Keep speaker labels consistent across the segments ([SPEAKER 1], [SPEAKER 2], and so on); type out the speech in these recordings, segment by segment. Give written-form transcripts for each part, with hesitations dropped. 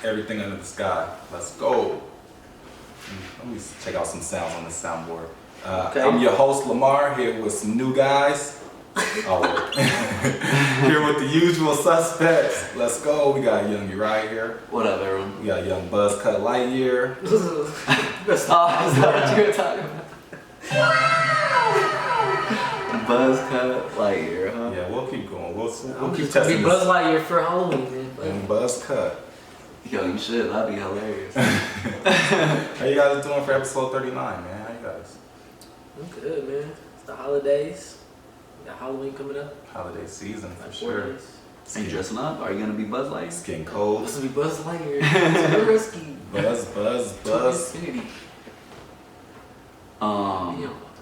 [SPEAKER 1] everything under the sky. Let's go. Let me check out some sounds on this soundboard.
[SPEAKER 2] Okay.
[SPEAKER 1] I'm your host Lamar, here with some new guys. Oh, here with the usual suspects. Let's go. We got young Uriah here.
[SPEAKER 3] What up, everyone?
[SPEAKER 1] We got young Buzzcut Lightyear.
[SPEAKER 3] Is that what you were talking about? Buzzcut Lightyear, huh?
[SPEAKER 1] Yeah, we'll keep going. We'll
[SPEAKER 2] I'm
[SPEAKER 1] keep
[SPEAKER 2] just gonna
[SPEAKER 1] testing
[SPEAKER 2] be
[SPEAKER 1] this.
[SPEAKER 2] Buzz Lightyear for Halloween, man.
[SPEAKER 1] And Buzzcut.
[SPEAKER 3] Yo, you should. That'd be hilarious.
[SPEAKER 1] How you guys doing for episode 39, man? How you guys?
[SPEAKER 2] I'm good, man. It's the holidays. We got Halloween coming up.
[SPEAKER 1] Holiday season for
[SPEAKER 2] Like 4
[SPEAKER 1] sure.
[SPEAKER 2] days.
[SPEAKER 3] Are you dressing up? Are you gonna be Buzz Lightyear?
[SPEAKER 1] It's getting cold.
[SPEAKER 2] This will be Buzz Lightyear. It's risky.
[SPEAKER 1] Buzz.
[SPEAKER 2] Infinity.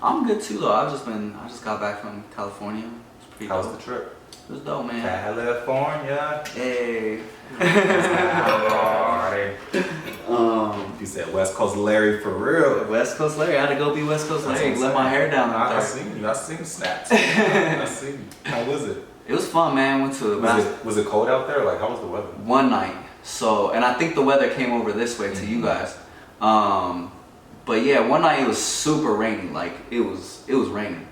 [SPEAKER 3] I'm good too though. I just got back from California. It's pretty
[SPEAKER 1] How was
[SPEAKER 3] dope.
[SPEAKER 1] the trip?
[SPEAKER 3] It was dope, man.
[SPEAKER 1] California.
[SPEAKER 3] Hey.
[SPEAKER 1] You said West Coast Larry for real.
[SPEAKER 3] West Coast Larry. I had to go be West Coast Larry. Let my hair down out
[SPEAKER 1] I
[SPEAKER 3] there.
[SPEAKER 1] seen you. I seen snaps. I seen you. How was it?
[SPEAKER 3] It was fun, man. Went to
[SPEAKER 1] Was it cold out there? Like, how was the weather?
[SPEAKER 3] one night. So, and I think the weather came over this way to you guys. But yeah, one night it was super rainy. Like it was raining,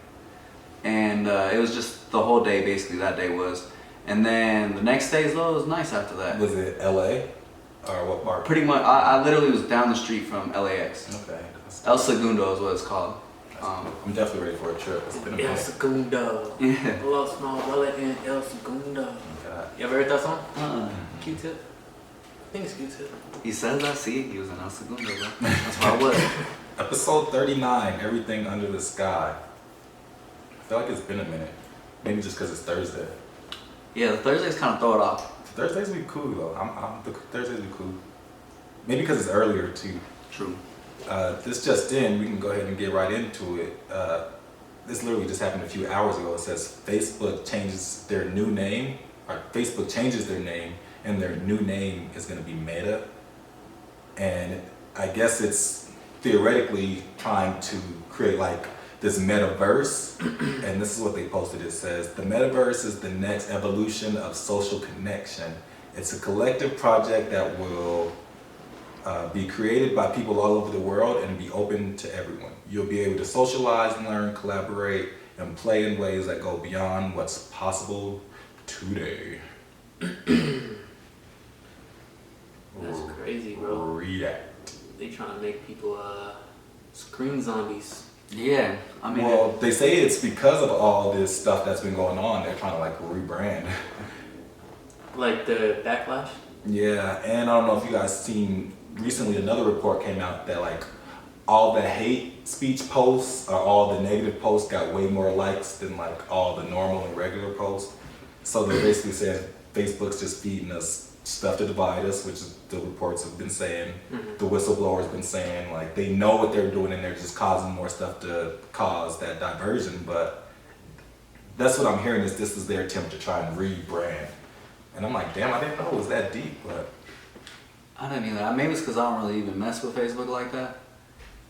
[SPEAKER 3] and it was just the whole day basically. That day was, and then the next day though it was nice after that.
[SPEAKER 1] Was it L.A. or what part?
[SPEAKER 3] Pretty much, I literally was down the street from LAX.
[SPEAKER 1] Okay.
[SPEAKER 3] El Segundo is what it's called.
[SPEAKER 1] I'm definitely ready for a trip. It's been a
[SPEAKER 2] El
[SPEAKER 1] minute.
[SPEAKER 2] Segundo.
[SPEAKER 3] Yeah.
[SPEAKER 2] Hello, small wallet and El Segundo.
[SPEAKER 1] God.
[SPEAKER 2] You ever heard that song?
[SPEAKER 3] Uh-uh.
[SPEAKER 2] Q-Tip? I think it's Q-Tip.
[SPEAKER 3] He says I see it. He was in El Segundo, bro. That's where I was.
[SPEAKER 1] Episode 39, Everything Under the Sky. I feel like it's been a minute. Maybe just because it's Thursday.
[SPEAKER 3] Yeah, the Thursdays kind of throw it off.
[SPEAKER 1] Thursdays be cool though. Thursdays be cool. Maybe because it's earlier too.
[SPEAKER 3] True.
[SPEAKER 1] This just in, we can go ahead and get right into it. This literally just happened a few hours ago. It says Facebook changes their new name, or Facebook changes their name, and their new name is going to be Meta. And I guess it's theoretically trying to create like this metaverse. And this is what they posted. It says, the metaverse is the next evolution of social connection. It's a collective project that will be created by people all over the world and be open to everyone. You'll be able to socialize, learn, collaborate, and play in ways that go beyond what's possible today.
[SPEAKER 2] That's crazy, bro.
[SPEAKER 1] Read that.
[SPEAKER 2] They trying to make people screen zombies.
[SPEAKER 3] Yeah, I mean.
[SPEAKER 1] Well, they say it's because of all this stuff that's been going on. They're trying to like rebrand.
[SPEAKER 2] Like the backlash?
[SPEAKER 1] Yeah, and I don't know if you guys seen recently another report came out that like all the hate speech posts or all the negative posts got way more likes than like all the normal and regular posts. So they're basically saying Facebook's just feeding us stuff to divide us, which is the reports have been saying.
[SPEAKER 2] Mm-hmm.
[SPEAKER 1] The whistleblowers been saying like they know what they're doing and they're just causing more stuff to cause that diversion. But that's what I'm hearing is this is their attempt to try and rebrand. And I'm like, damn, I didn't know it was that deep, but
[SPEAKER 3] I didn't either. Maybe it's because I don't really even mess with Facebook like that.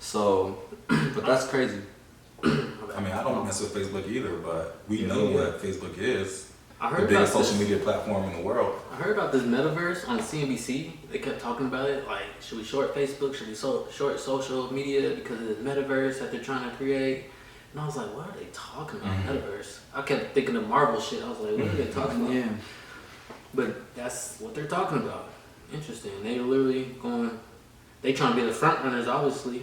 [SPEAKER 3] So, but that's crazy.
[SPEAKER 1] I mean, I don't mess with Facebook either, but we know what Facebook is.
[SPEAKER 2] I
[SPEAKER 1] The
[SPEAKER 2] heard
[SPEAKER 1] biggest
[SPEAKER 2] about
[SPEAKER 1] social
[SPEAKER 2] this.
[SPEAKER 1] media platform in the world.
[SPEAKER 2] I heard about this metaverse on CNBC. They kept talking about it. Like, should we short Facebook? Should we short social media because of the metaverse that they're trying to create? And I was like, what are they talking about? Metaverse. I kept thinking of Marvel shit. I was like, what are they talking about?
[SPEAKER 3] Yeah.
[SPEAKER 2] But that's what they're talking about. Interesting. They literally going. They trying to be the front runners, obviously.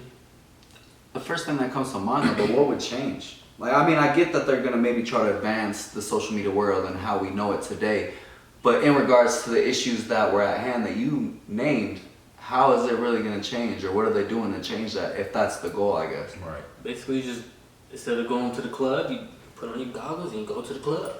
[SPEAKER 3] The first thing that comes to mind is, but what would change? Like, I mean, I get that they're gonna maybe try to advance the social media world and how we know it today, but in regards to the issues that were at hand that you named, how is it really gonna change, or what are they doing to change that? If that's the goal, I guess.
[SPEAKER 1] Right.
[SPEAKER 2] Basically, you just instead of going to the club, you put on your goggles and you go to the club.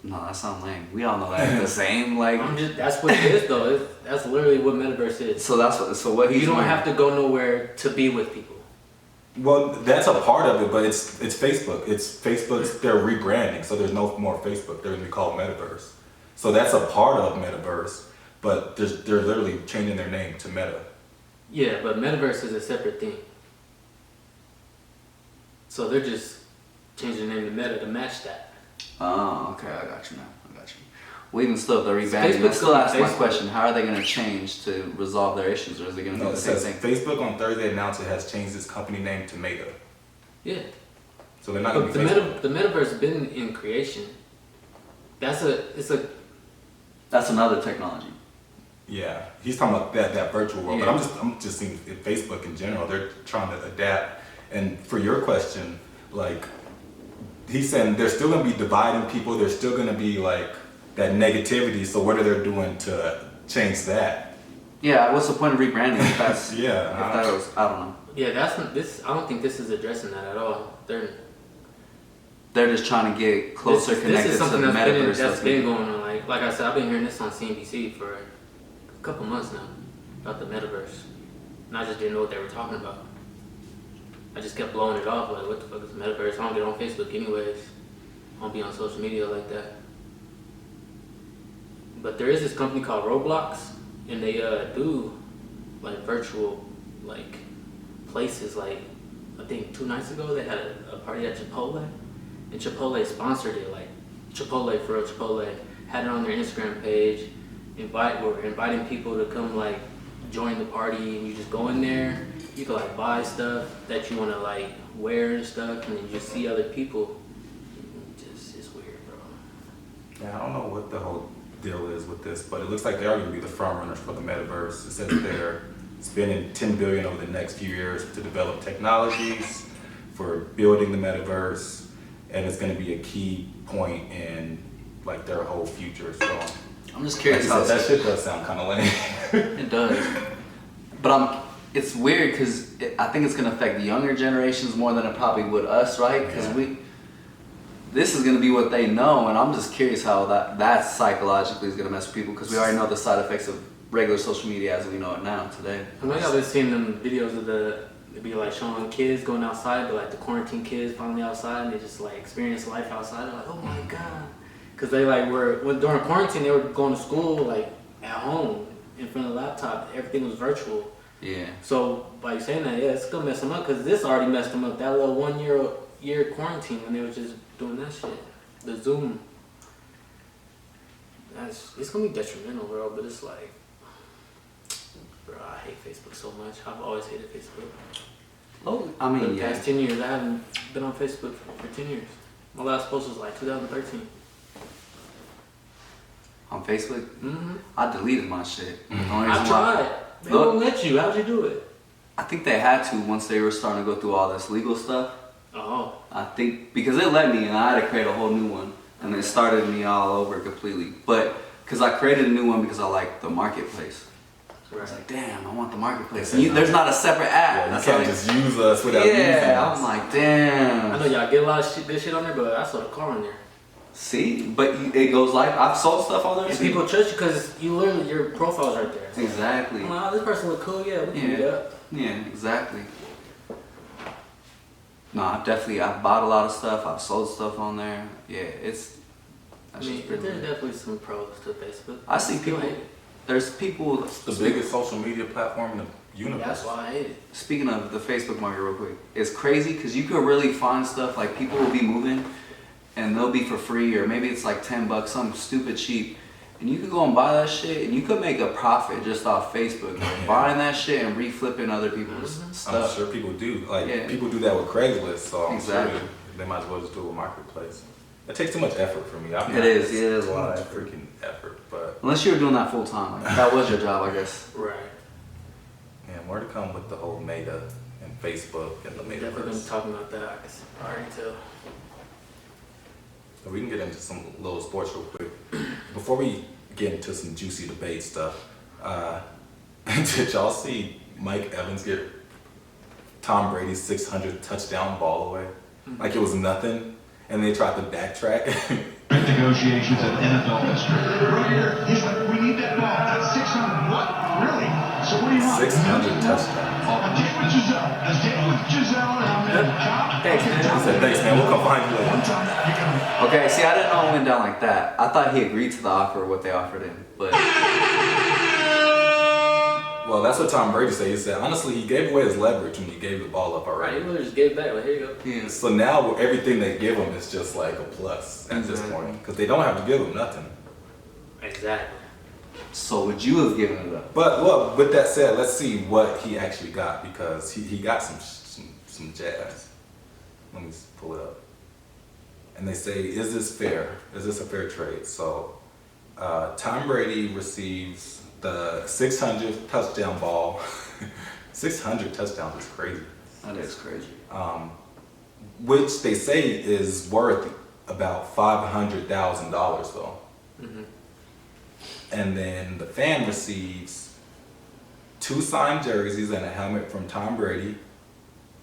[SPEAKER 3] No, that sounds lame. We all know that ain't the same. Like,
[SPEAKER 2] That's what it is, though. That's literally what metaverse is.
[SPEAKER 3] so that's what. So what he's
[SPEAKER 2] You don't
[SPEAKER 3] doing-
[SPEAKER 2] have to go nowhere to be with people.
[SPEAKER 1] Well, that's a part of it, but it's Facebook. They're rebranding, so there's no more Facebook. They're gonna be called Metaverse. So that's a part of Metaverse, but they're literally changing their name to Meta.
[SPEAKER 2] Yeah, but metaverse is a separate thing. So they're just changing the name to Meta to match that.
[SPEAKER 3] Oh, okay, I got you now. Well, even still, if they're rebranding, I
[SPEAKER 2] Facebook's
[SPEAKER 3] still
[SPEAKER 2] going
[SPEAKER 3] ask my
[SPEAKER 2] Facebook.
[SPEAKER 3] question: how are they going to change to resolve their issues, or is it going to
[SPEAKER 1] No,
[SPEAKER 3] be
[SPEAKER 1] it
[SPEAKER 3] the same
[SPEAKER 1] says
[SPEAKER 3] thing?
[SPEAKER 1] Facebook on Thursday announced it has changed its company name to Meta.
[SPEAKER 2] Yeah.
[SPEAKER 1] So they're not going
[SPEAKER 2] But
[SPEAKER 1] to be Facebook.
[SPEAKER 2] the metaverse has been in creation. That's
[SPEAKER 3] That's another technology.
[SPEAKER 1] Yeah, he's talking about that virtual world.
[SPEAKER 3] Yeah.
[SPEAKER 1] But I'm just seeing Facebook in general. They're trying to adapt. And for your question, like he's saying, they're still going to be dividing people. There's still going to be like that negativity. So what are they doing to change that?
[SPEAKER 3] Yeah, what's the point of rebranding if that's
[SPEAKER 1] Yeah,
[SPEAKER 3] if that was, I don't know.
[SPEAKER 2] yeah. That's not, this. I don't think this is addressing that at all.
[SPEAKER 3] They're just trying to get closer
[SPEAKER 2] this
[SPEAKER 3] connected
[SPEAKER 2] is
[SPEAKER 3] to
[SPEAKER 2] something
[SPEAKER 3] the
[SPEAKER 2] that's
[SPEAKER 3] metaverse.
[SPEAKER 2] that's been going on. Like I said, I've been hearing this on CNBC for a couple months now about the metaverse, and I just didn't know what they were talking about. I just kept blowing it off like, what the fuck is the metaverse? I don't get on Facebook anyways. I don't be on social media like that. But there is this company called Roblox, and they do like virtual like places. Like I think 2 nights ago they had a party at Chipotle, and Chipotle sponsored it. Like Chipotle for real, Chipotle had it on their Instagram page. Were inviting people to come like join the party, and you just go in there. You can like buy stuff that you want to like wear and stuff, and then you just see other people. It's weird, bro.
[SPEAKER 1] Yeah, I don't know what the whole deal is with this, but it looks like they are going to be the front runners for the metaverse. It says that they're spending $10 billion over the next few years to develop technologies for building the metaverse, and it's going to be a key point in like their whole future. So
[SPEAKER 3] I'm just curious how
[SPEAKER 1] that shit does sound kind of lame.
[SPEAKER 3] it does. But it's weird because I think it's going to affect the younger generations more than it probably would us, right? Because
[SPEAKER 1] Yeah.
[SPEAKER 3] this is going to be what they know, and I'm just curious how that psychologically is going to mess with people because we already know the side effects of regular social media as we know it now today.
[SPEAKER 2] I know y'all been seeing them videos of it be like showing kids going outside, but like the quarantine kids finally outside, and they just like experience life outside. They're like, oh my god, because they like during quarantine they were going to school like at home in front of the laptop. Everything was virtual.
[SPEAKER 3] Yeah.
[SPEAKER 2] So by saying that, yeah, it's gonna mess them up because this already messed them up. That little 1 year quarantine when they were just doing that shit, the Zoom. It's gonna be detrimental, bro. But it's like, bro, I hate Facebook so much. I've always hated Facebook.
[SPEAKER 3] Oh, I
[SPEAKER 2] For
[SPEAKER 3] mean,
[SPEAKER 2] the past 10 years, I haven't been on Facebook for 10 years. My last post was like 2013.
[SPEAKER 3] On Facebook,
[SPEAKER 2] Mm-hmm.
[SPEAKER 3] I deleted my shit. The only
[SPEAKER 2] I
[SPEAKER 3] reason why-
[SPEAKER 2] tried. They won't let you. How'd you do it?
[SPEAKER 3] I think they had to once they were starting to go through all this legal stuff.
[SPEAKER 2] Oh,
[SPEAKER 3] I think because it let me and I had to create a whole new one and it started me all over completely. But because I created a new one because I like the marketplace. I was
[SPEAKER 2] right.
[SPEAKER 3] like, damn, I want the marketplace.
[SPEAKER 1] They said
[SPEAKER 3] There's not a separate app.
[SPEAKER 1] Yeah, you
[SPEAKER 3] That's
[SPEAKER 1] can't
[SPEAKER 3] how they-
[SPEAKER 1] just use us without using
[SPEAKER 3] yeah,
[SPEAKER 1] us.
[SPEAKER 3] I'm like, damn.
[SPEAKER 2] I know y'all get a lot of good shit on there, but I saw the car on there.
[SPEAKER 3] See, but it goes like I've sold stuff on there.
[SPEAKER 2] And
[SPEAKER 3] too.
[SPEAKER 2] people trust you because you literally, your profile's right there. So
[SPEAKER 3] Exactly.
[SPEAKER 2] I'm like, oh, this person look cool, yeah, we can do
[SPEAKER 3] Yeah.
[SPEAKER 2] that.
[SPEAKER 3] Yeah, exactly. No, I've bought a lot of stuff. I've sold stuff on there. Yeah, that's
[SPEAKER 2] I
[SPEAKER 3] just
[SPEAKER 2] mean,
[SPEAKER 3] pretty
[SPEAKER 2] there's
[SPEAKER 3] weird.
[SPEAKER 2] definitely some pros to Facebook.
[SPEAKER 3] I see people.
[SPEAKER 2] hate it.
[SPEAKER 3] There's people.
[SPEAKER 1] It's the biggest social media platform in the universe.
[SPEAKER 2] That's why I hate it.
[SPEAKER 3] Speaking of the Facebook market, real quick, it's crazy because you could really find stuff like people will be moving, and they'll be for free, or maybe it's like $10, something stupid cheap, and you could go and buy that shit, and you could make a profit just off Facebook,
[SPEAKER 1] Yeah.
[SPEAKER 3] buying that shit and reflipping other people's
[SPEAKER 2] Mhm.
[SPEAKER 1] I'm
[SPEAKER 3] stuff.
[SPEAKER 1] sure people do. Like
[SPEAKER 3] Yeah.
[SPEAKER 1] people do that with Craigslist, so I'm
[SPEAKER 3] Exactly.
[SPEAKER 1] sure they might as well just do it with Marketplace. It takes too much effort for me.
[SPEAKER 3] It is a lot of effort.
[SPEAKER 1] freaking effort. But
[SPEAKER 3] Unless you were doing that full time, like, that was your job, I guess.
[SPEAKER 2] Right.
[SPEAKER 1] man, more to come with the whole Meta and Facebook and the
[SPEAKER 2] We're definitely gonna be
[SPEAKER 1] metaverse.
[SPEAKER 2] talking about that. I can already tell.
[SPEAKER 1] So we can get into some little sports real quick. Before we get into some juicy debate stuff, did y'all see Mike Evans get Tom Brady's 600th touchdown ball away? Like it was nothing, and they tried to backtrack.
[SPEAKER 4] Negotiations in NFL history. Right here, he's like, we need that ball. That's 600. What? Really? So what do you want?
[SPEAKER 1] 600 touchdowns.
[SPEAKER 4] A date with Giselle. A date with Giselle and I'm in cop.
[SPEAKER 2] Thanks, man.
[SPEAKER 1] He said, "Thanks, man. We'll come find you
[SPEAKER 4] One
[SPEAKER 1] later."
[SPEAKER 4] time, you can
[SPEAKER 3] Okay, see, I didn't know it went down like that. I thought he agreed to the offer, what they offered him, but
[SPEAKER 1] Well, that's what Tom Brady said. He said, honestly, he gave away his leverage when he gave the ball up
[SPEAKER 2] Right, you
[SPEAKER 1] already.
[SPEAKER 2] literally just gave it back. Like, here you go.
[SPEAKER 3] yeah.
[SPEAKER 1] So now everything they give him is just like a plus at this
[SPEAKER 3] Exactly.
[SPEAKER 1] point, because they don't have to give him nothing.
[SPEAKER 2] Exactly.
[SPEAKER 3] So would you have given it up?
[SPEAKER 1] But well, with that said, let's see what he actually got, because he got some jazz. Let me pull it up. And they say, is this fair? Is this a fair trade? So Tom Brady receives the 600th touchdown ball. 600 touchdowns is crazy.
[SPEAKER 3] That is crazy.
[SPEAKER 1] Which they say is worth about $500,000 though.
[SPEAKER 2] Mm-hmm.
[SPEAKER 1] And then the fan receives 2 signed jerseys and a helmet from Tom Brady,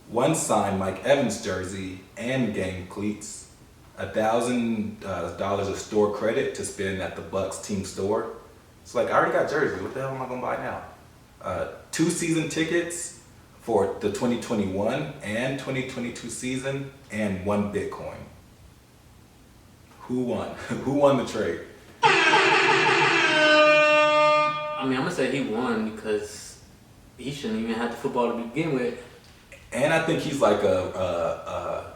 [SPEAKER 1] 1 signed Mike Evans jersey and game cleats, $1,000 of store credit to spend at the Bucks team store. It's like, I already got jerseys. What the hell am I gonna buy now? 2 season tickets for the 2021 and 2022 season, and 1 Bitcoin. Who won? Who won the trade?
[SPEAKER 2] I mean, I'm gonna say he won because he shouldn't even have the football to begin with.
[SPEAKER 1] And I think he's like a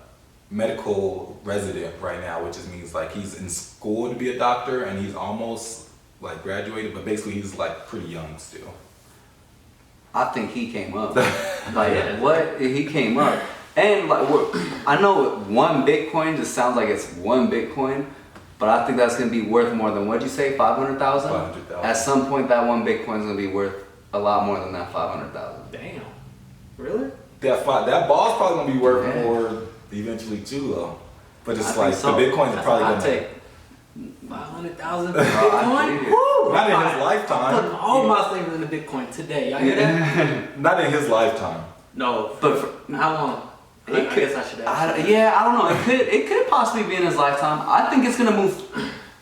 [SPEAKER 1] medical resident right now, which just means like he's in school to be a doctor and he's almost like graduated, but basically he's like pretty young still.
[SPEAKER 3] I think he came up. Like what? He came up. And like I know 1 Bitcoin just sounds like it's 1 Bitcoin, but I think that's gonna be worth more than, what'd you say, 500,000?
[SPEAKER 1] 500,000.
[SPEAKER 3] At some point, that 1 Bitcoin is gonna be worth a lot more than that 500,000.
[SPEAKER 2] Damn. Really?
[SPEAKER 1] That ball's probably gonna be worth
[SPEAKER 3] Yeah.
[SPEAKER 1] more eventually too, though. But it's
[SPEAKER 3] I
[SPEAKER 1] like
[SPEAKER 3] think so.
[SPEAKER 1] the Bitcoins are probably
[SPEAKER 2] I'll
[SPEAKER 1] gonna
[SPEAKER 2] take 500,000 for
[SPEAKER 3] I
[SPEAKER 2] Bitcoin.
[SPEAKER 3] believe it.
[SPEAKER 2] Woo!
[SPEAKER 1] Not in his
[SPEAKER 2] I'm
[SPEAKER 1] lifetime.
[SPEAKER 2] putting all my savings into Bitcoin today. Y'all hear that?
[SPEAKER 1] Not in his lifetime.
[SPEAKER 2] No.
[SPEAKER 3] But
[SPEAKER 2] How long? I guess I should ask.
[SPEAKER 3] I don't know. It could possibly be in his lifetime. I think it's gonna move.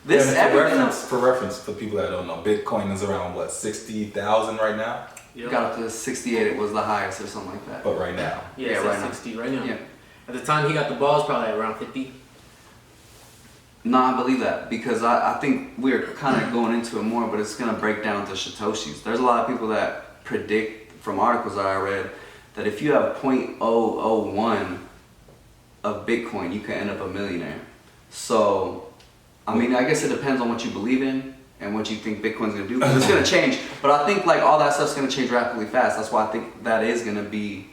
[SPEAKER 3] This
[SPEAKER 1] And
[SPEAKER 3] everything
[SPEAKER 1] for reference, for people that don't know, Bitcoin is around what, 60,000 right now?
[SPEAKER 2] Yep.
[SPEAKER 3] got up to 68. It was the highest or something like that.
[SPEAKER 1] But right now,
[SPEAKER 2] Yeah,
[SPEAKER 3] Yeah,
[SPEAKER 2] it's
[SPEAKER 3] right
[SPEAKER 2] at
[SPEAKER 3] now.
[SPEAKER 2] 60 right now.
[SPEAKER 3] Yeah.
[SPEAKER 2] At the time he got the ball, it's probably around 50.
[SPEAKER 3] No, I believe that because I think we're kind of going into it more, but it's gonna break down to Satoshis. There's a lot of people that predict from articles that I read that if you have 0.001 of Bitcoin, you can end up a millionaire. So, I mean, I guess it depends on what you believe in and what you think Bitcoin's gonna do. 'Cause it's gonna change, but I think like all that stuff's gonna change rapidly fast. That's why I think that is gonna be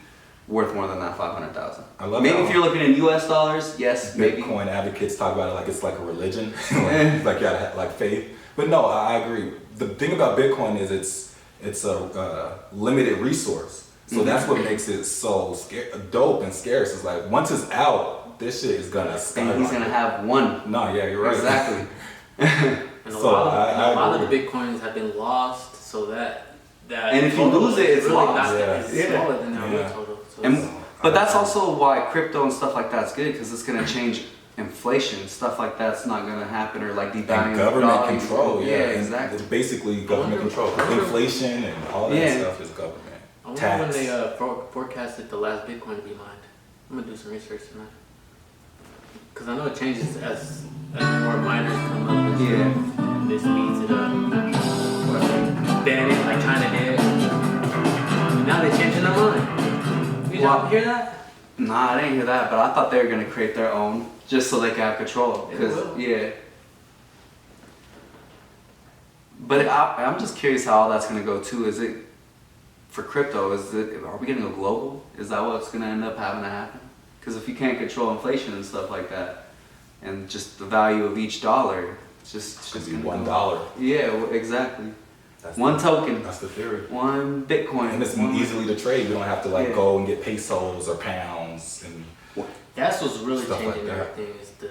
[SPEAKER 3] worth more than that 500,000.
[SPEAKER 1] I love
[SPEAKER 3] maybe
[SPEAKER 1] how
[SPEAKER 3] if you're looking in US dollars, yes, maybe.
[SPEAKER 1] Bitcoin advocates talk about it like it's like a religion, like you gotta have like faith. But no, I agree. The thing about Bitcoin is it's a limited resource. So that's what makes it so dope and scarce. It's like once it's out, this shit is gonna
[SPEAKER 3] And
[SPEAKER 1] skyrocket.
[SPEAKER 3] he's gonna have one.
[SPEAKER 1] No, yeah, you're right.
[SPEAKER 3] Exactly.
[SPEAKER 2] And a
[SPEAKER 1] So,
[SPEAKER 2] lot
[SPEAKER 1] I
[SPEAKER 2] of
[SPEAKER 1] agree.
[SPEAKER 2] the Bitcoins have been lost, so that
[SPEAKER 3] And if you lose it, it's
[SPEAKER 2] really
[SPEAKER 3] lost.
[SPEAKER 2] not,
[SPEAKER 1] Yeah.
[SPEAKER 2] it's
[SPEAKER 3] Yeah.
[SPEAKER 2] smaller than the real
[SPEAKER 1] Yeah.
[SPEAKER 2] total. So
[SPEAKER 3] And,
[SPEAKER 2] it's-
[SPEAKER 3] but that's also why crypto and stuff like that's good, because it's gonna change inflation. Stuff like that's not gonna happen, or like devaluing
[SPEAKER 1] And government
[SPEAKER 3] dollars.
[SPEAKER 1] control, yeah. And
[SPEAKER 3] exactly.
[SPEAKER 1] It's basically government
[SPEAKER 2] wonder-
[SPEAKER 1] control.
[SPEAKER 2] I wonder-
[SPEAKER 1] Inflation and all that
[SPEAKER 3] Yeah.
[SPEAKER 1] stuff is government.
[SPEAKER 2] I wonder
[SPEAKER 1] Tax.
[SPEAKER 2] when they forecasted the last Bitcoin to be mined. I'm gonna do some research tonight. Because I know it changes as more miners come up and
[SPEAKER 3] Yeah.
[SPEAKER 2] stuff, and this speeds it up. Or they ban it like China did. Now they're changing their mind. You
[SPEAKER 3] Wow.
[SPEAKER 2] hear that?
[SPEAKER 3] Nah, I didn't hear that, but I thought they were gonna create their own just so they can have control.
[SPEAKER 2] They
[SPEAKER 3] 'Cause,
[SPEAKER 2] will.
[SPEAKER 3] yeah. But I'm just curious how all that's gonna go too. Is it for crypto? Are we gonna go global? Is that what's gonna end up having to happen? Because if you can't control inflation and stuff like that, and just the value of each dollar, it's just
[SPEAKER 1] Should be
[SPEAKER 3] gonna go-
[SPEAKER 1] $1.
[SPEAKER 3] Yeah, exactly.
[SPEAKER 1] That's
[SPEAKER 3] One
[SPEAKER 1] the,
[SPEAKER 3] token,
[SPEAKER 1] That's the theory.
[SPEAKER 3] one Bitcoin.
[SPEAKER 1] And it's
[SPEAKER 3] one-
[SPEAKER 1] easily to trade. You don't have to like
[SPEAKER 3] Yeah.
[SPEAKER 1] go and get pesos or pounds and
[SPEAKER 2] That's what's really
[SPEAKER 1] Stuff like
[SPEAKER 2] changing
[SPEAKER 1] that.
[SPEAKER 2] everything is the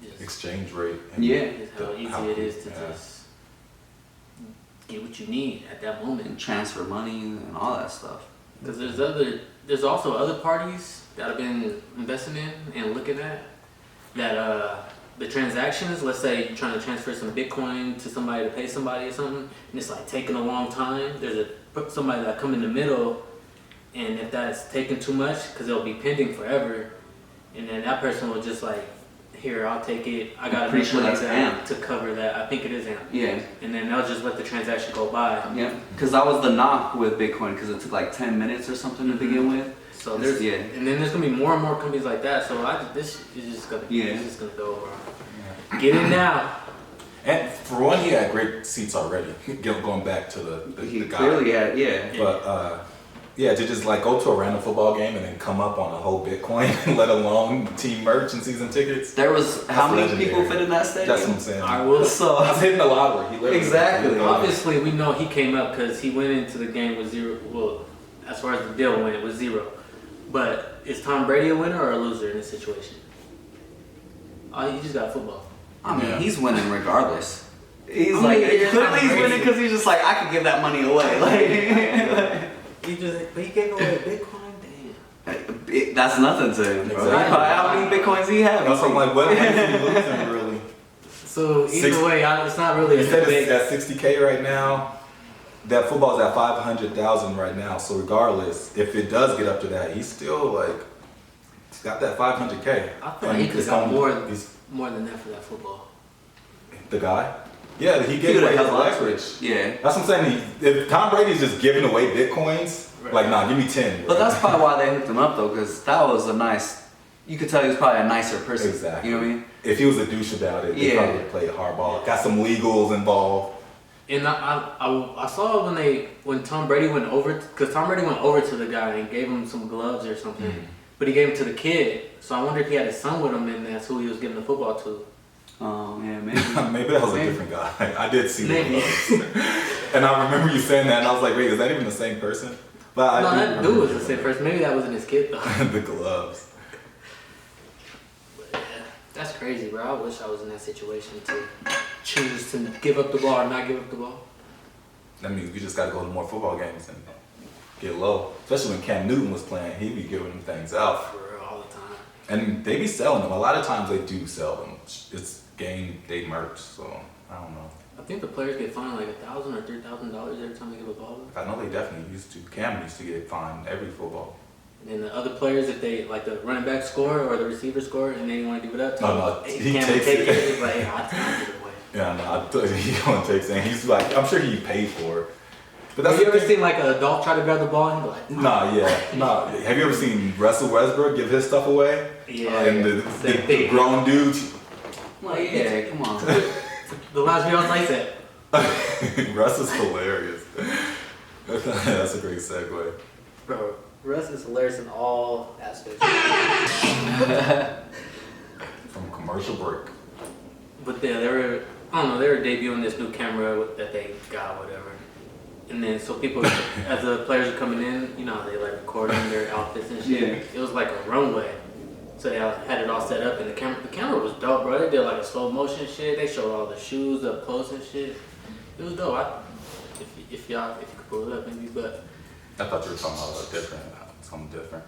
[SPEAKER 2] just
[SPEAKER 1] exchange rate. And
[SPEAKER 3] Yeah.
[SPEAKER 2] is how easy it is to
[SPEAKER 1] yeah.
[SPEAKER 2] just get what you need at that moment.
[SPEAKER 3] and transfer money and all that stuff.
[SPEAKER 2] Because there's also other parties that have been investing in and looking at that the transactions. Let's say you're trying to transfer some Bitcoin to somebody to pay somebody or something, and it's like taking a long time. There's somebody that come in the middle, and if that's taking too much, because it'll be pending forever, and then that person will just like, here, I'll take it. I got
[SPEAKER 3] Pretty
[SPEAKER 2] enough
[SPEAKER 3] sure
[SPEAKER 2] money
[SPEAKER 3] that's AMP.
[SPEAKER 2] to cover that. I think it is AMP.
[SPEAKER 3] Yeah.
[SPEAKER 2] And then they'll just let the transaction go by.
[SPEAKER 3] Yeah, because that was the knock with Bitcoin, because it took like 10 minutes or something to begin with.
[SPEAKER 2] So
[SPEAKER 3] It's-
[SPEAKER 2] there's
[SPEAKER 3] yeah.
[SPEAKER 2] and then there's gonna be more and more companies like that. So this is just gonna
[SPEAKER 3] Yeah.
[SPEAKER 2] it's just gonna go over. Get in now.
[SPEAKER 1] And for one, he had great seats already. Going back to the
[SPEAKER 3] He
[SPEAKER 1] guy.
[SPEAKER 3] clearly had, yeah.
[SPEAKER 1] But yeah, to just like go to a random football game and then come up on a whole Bitcoin, let alone team merch and season tickets.
[SPEAKER 3] There was how many
[SPEAKER 1] legendary.
[SPEAKER 3] people fit in that stadium?
[SPEAKER 1] That's what I'm saying.
[SPEAKER 2] I will.
[SPEAKER 3] So
[SPEAKER 1] I was hitting the lottery. He literally-
[SPEAKER 3] Exactly.
[SPEAKER 2] Obviously, we know he came up because he went into the game with 0. Well, as far as the deal went, it was 0. But is Tom Brady a winner or a loser in this situation? Oh, he just got football.
[SPEAKER 3] I mean,
[SPEAKER 1] Yeah.
[SPEAKER 3] he's winning regardless. He's
[SPEAKER 2] I
[SPEAKER 3] like,
[SPEAKER 2] mean, yeah,
[SPEAKER 3] clearly he's
[SPEAKER 2] crazy.
[SPEAKER 3] winning because he's just like, I could give that money away. Like,
[SPEAKER 2] But he gave away Bitcoin. Damn.
[SPEAKER 3] that's nothing to him.
[SPEAKER 1] Exactly.
[SPEAKER 3] How many bitcoins he have?
[SPEAKER 1] That's what I'm like, what is he losing really?
[SPEAKER 2] So either way, it's not really
[SPEAKER 1] He
[SPEAKER 2] a
[SPEAKER 1] said
[SPEAKER 2] big.
[SPEAKER 1] it's at 60K right now. That football's at 500,000 right now. So regardless, if it does get up to that, he's still like, he's got that 500K.
[SPEAKER 2] I feel like he could
[SPEAKER 1] it's
[SPEAKER 2] have
[SPEAKER 1] on-
[SPEAKER 2] more
[SPEAKER 1] he's-
[SPEAKER 2] more than that for that football.
[SPEAKER 1] The guy? Yeah, he gave
[SPEAKER 3] would've
[SPEAKER 1] away his
[SPEAKER 3] held on to
[SPEAKER 1] leverage.
[SPEAKER 3] it. Yeah.
[SPEAKER 1] That's what I'm saying. If Tom Brady's just giving away Bitcoins,
[SPEAKER 2] Right.
[SPEAKER 1] like, nah, give me 10.
[SPEAKER 3] But that's probably why they hooked him up though, because that was a nice. You could tell he was probably a nicer person.
[SPEAKER 1] Exactly.
[SPEAKER 3] You know what I mean?
[SPEAKER 1] If he was a douche about it, they
[SPEAKER 3] Yeah.
[SPEAKER 1] probably played hardball. Got some legals involved.
[SPEAKER 2] And I saw when Tom Brady went over, because Tom Brady went over to the guy and gave him some gloves or something, but he gave them to the kid. So I wonder if he had his son with him and that's who he was giving the football to.
[SPEAKER 3] Oh yeah, maybe.
[SPEAKER 1] Maybe that was a
[SPEAKER 3] Maybe.
[SPEAKER 1] different guy. I did see the
[SPEAKER 2] Maybe.
[SPEAKER 1] gloves. And I remember you saying that, and I was like, wait, is that even the same person? But
[SPEAKER 2] No,
[SPEAKER 1] I do
[SPEAKER 2] that dude
[SPEAKER 1] remember
[SPEAKER 2] was the same person. Maybe that wasn't his kid though.
[SPEAKER 1] the gloves.
[SPEAKER 2] Yeah, that's crazy, bro. I wish I was in that situation to choose to give up the ball or not give up the ball.
[SPEAKER 1] That means we just got to go to more football games and get low. Especially when Cam Newton was playing, he'd be giving them things out.
[SPEAKER 2] For real, all the time.
[SPEAKER 1] And they be selling them. A lot of times they do sell them. It's game day merch, so I don't know.
[SPEAKER 2] I think the players get fined like $1,000 or $3,000 every time they give a ball.
[SPEAKER 1] I know they definitely used to. Cam used to get fined every football.
[SPEAKER 2] And the other players, if they like the running back score or the receiver score, and they want to give it up to
[SPEAKER 1] Oh, no,
[SPEAKER 2] him,
[SPEAKER 1] he
[SPEAKER 2] can't
[SPEAKER 1] takes
[SPEAKER 2] take
[SPEAKER 1] it.
[SPEAKER 2] it. He's like, hey, I'll give it away.
[SPEAKER 1] Yeah, no, I thought he don't take it. He's like, I'm sure he paid for it. But that's
[SPEAKER 2] Have you
[SPEAKER 1] the
[SPEAKER 2] ever
[SPEAKER 1] thing.
[SPEAKER 2] seen like an adult try to grab the ball and be like,
[SPEAKER 1] Nah, yeah, nah. Have you ever seen Russell Westbrook give his stuff away?
[SPEAKER 2] Yeah,
[SPEAKER 1] And
[SPEAKER 2] same
[SPEAKER 1] the
[SPEAKER 2] thing.
[SPEAKER 1] grown dudes.
[SPEAKER 3] Like, yeah, come on.
[SPEAKER 2] The last video was like that.
[SPEAKER 1] Russ is hilarious. That's a great segue.
[SPEAKER 2] Bro, Russ is hilarious in all aspects.
[SPEAKER 1] From commercial break.
[SPEAKER 2] But yeah, they were debuting this new camera that they got, whatever. And then so people, as the players are coming in, you know, they like recording their outfits and shit.
[SPEAKER 3] Yeah.
[SPEAKER 2] It was like a runway. So they had it all set up, and the camera was dope, bro. They did like a slow motion shit. They showed all the shoes up close and shit. It was dope. If you could pull it up maybe, but
[SPEAKER 1] I thought you were talking about something different.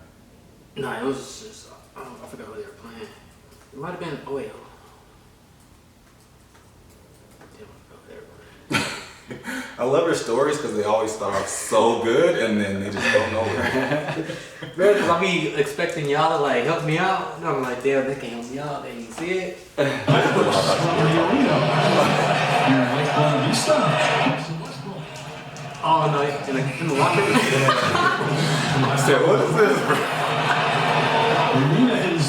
[SPEAKER 2] no, it was just I forgot what they were playing. It might have been. Oh wait. Damn, I forgot what they were playing.
[SPEAKER 1] I love her stories because they always start off so good and then they just don't know it.
[SPEAKER 2] Bro, cause I be expecting y'all to like help me out, and I'm like, damn, they can't help me out. They ain't see it.
[SPEAKER 4] You're like
[SPEAKER 2] Oh no, in the locker room.
[SPEAKER 1] I said, what is this, bro?
[SPEAKER 4] Arena is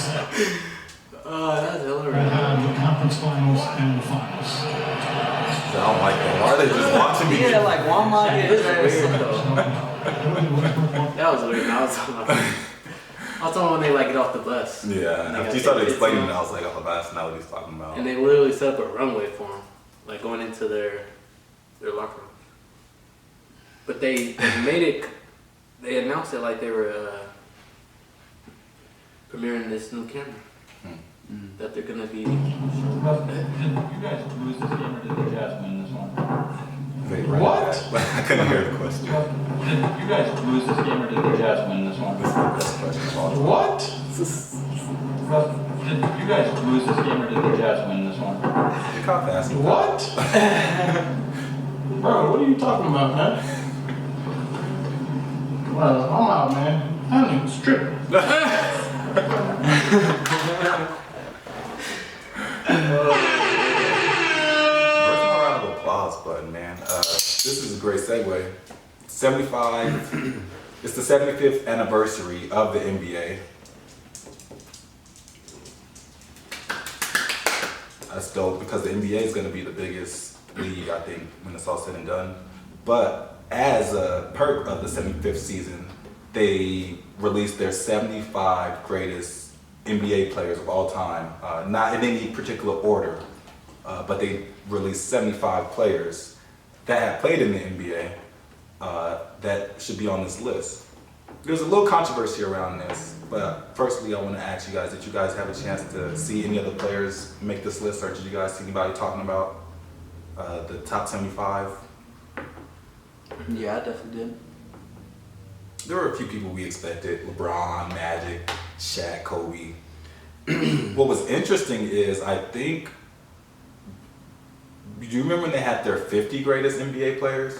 [SPEAKER 2] That's hilarious.
[SPEAKER 4] the conference finals and the finals.
[SPEAKER 1] I don't like that. Why are they just watching me?
[SPEAKER 3] Yeah, like one more
[SPEAKER 2] That
[SPEAKER 3] get
[SPEAKER 2] is
[SPEAKER 3] dressed.
[SPEAKER 2] weird though. That was weird. I was talking about when they like get off the bus.
[SPEAKER 1] Yeah,
[SPEAKER 2] And they
[SPEAKER 1] after
[SPEAKER 2] got
[SPEAKER 1] you started
[SPEAKER 2] tickets
[SPEAKER 1] explaining
[SPEAKER 2] on.
[SPEAKER 1] it, I was like, oh, that's not what he's talking about.
[SPEAKER 2] And they literally set up a runway for them, like going into their locker room. But they made it. They announced it like they were premiering this new camera that they're gonna be.
[SPEAKER 4] Did you guys lose this game or did the Jazz win this one?
[SPEAKER 1] They ran
[SPEAKER 4] What?
[SPEAKER 1] back. I couldn't hear the question.
[SPEAKER 4] Did you guys lose this game or did the Jazz win this one?
[SPEAKER 1] This is the best question of all time.
[SPEAKER 4] What? Did you guys lose this game or did the Jazz win this one?
[SPEAKER 1] You caught fast.
[SPEAKER 4] What? Bro, what are you talking about, man? Well, I'm out, man. I don't even strip.
[SPEAKER 1] Where's my round of applause button, man? This is a great segue. 75. It's the 75th anniversary of the NBA. That's dope because the NBA is going to be the biggest league, I think, when it's all said and done. But as a perk of the 75th season, they released their 75 greatest NBA players of all time, not in any particular order, but they released 75 players that have played in the NBA that should be on this list. There's a little controversy around this, but firstly I want to ask you guys, did you guys have a chance to see any other players make this list, or did you guys see anybody talking about the top 75?
[SPEAKER 3] Yeah, I definitely did.
[SPEAKER 1] There were a few people we expected: LeBron, Magic, Shaq, Kobe. What was interesting is, I think, do you remember when they had their 50 greatest NBA players?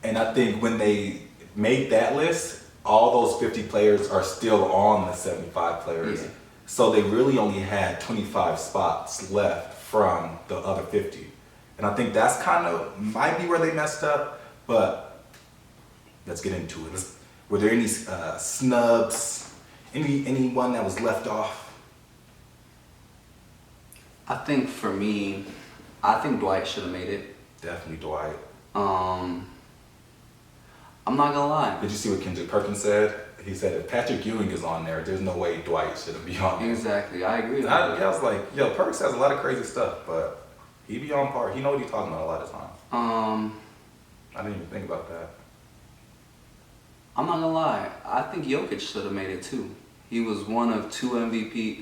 [SPEAKER 1] And I think when they made that list, all those 50 players are still on the 75 players.
[SPEAKER 3] Yeah.
[SPEAKER 1] So they really only had 25 spots left from the other 50. And I think that's kind of, might be where they messed up, but let's get into it. Were there any snubs? Anyone that was left off?
[SPEAKER 3] I think for me, I think Dwight should have made it.
[SPEAKER 1] Definitely Dwight.
[SPEAKER 3] I'm not gonna lie.
[SPEAKER 1] Did you see what Kendrick Perkins said? He said if Patrick Ewing is on there, there's no way Dwight shouldn't be on there.
[SPEAKER 3] Exactly, I agree with
[SPEAKER 1] I
[SPEAKER 3] that.
[SPEAKER 1] was like, yo, Perks has a lot of crazy stuff, but he be on par. He know what he's talking about a lot of time. I didn't even think about that.
[SPEAKER 3] I'm not gonna lie. I think Jokic should have made it too. He was one of the two MVPs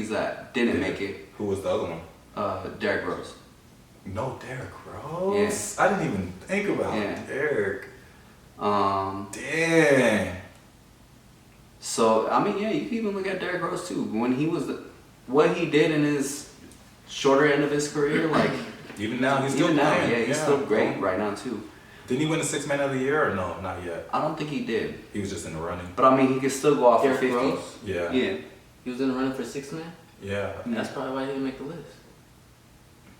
[SPEAKER 3] that didn't make it.
[SPEAKER 1] Who was the other one?
[SPEAKER 3] Derrick Rose.
[SPEAKER 1] No, Derrick Rose? Yeah. I didn't even think about Derrick. Dang.
[SPEAKER 3] So, I mean, yeah, you can even look at Derrick Rose too. When he was, what he did in his shorter end of his career, like...
[SPEAKER 1] Even now, he's still
[SPEAKER 3] even now,
[SPEAKER 1] playing.
[SPEAKER 3] yeah, he's still great right now too.
[SPEAKER 1] Didn't he win the Sixth Man of the Year or no? Not yet.
[SPEAKER 3] I don't think he did.
[SPEAKER 1] He was just in the running.
[SPEAKER 3] But I mean, he could still go off for 50.
[SPEAKER 2] Rose?
[SPEAKER 1] Yeah.
[SPEAKER 3] Yeah.
[SPEAKER 2] He was in the running for 6 man?
[SPEAKER 1] Yeah.
[SPEAKER 2] That's probably why he didn't make the list.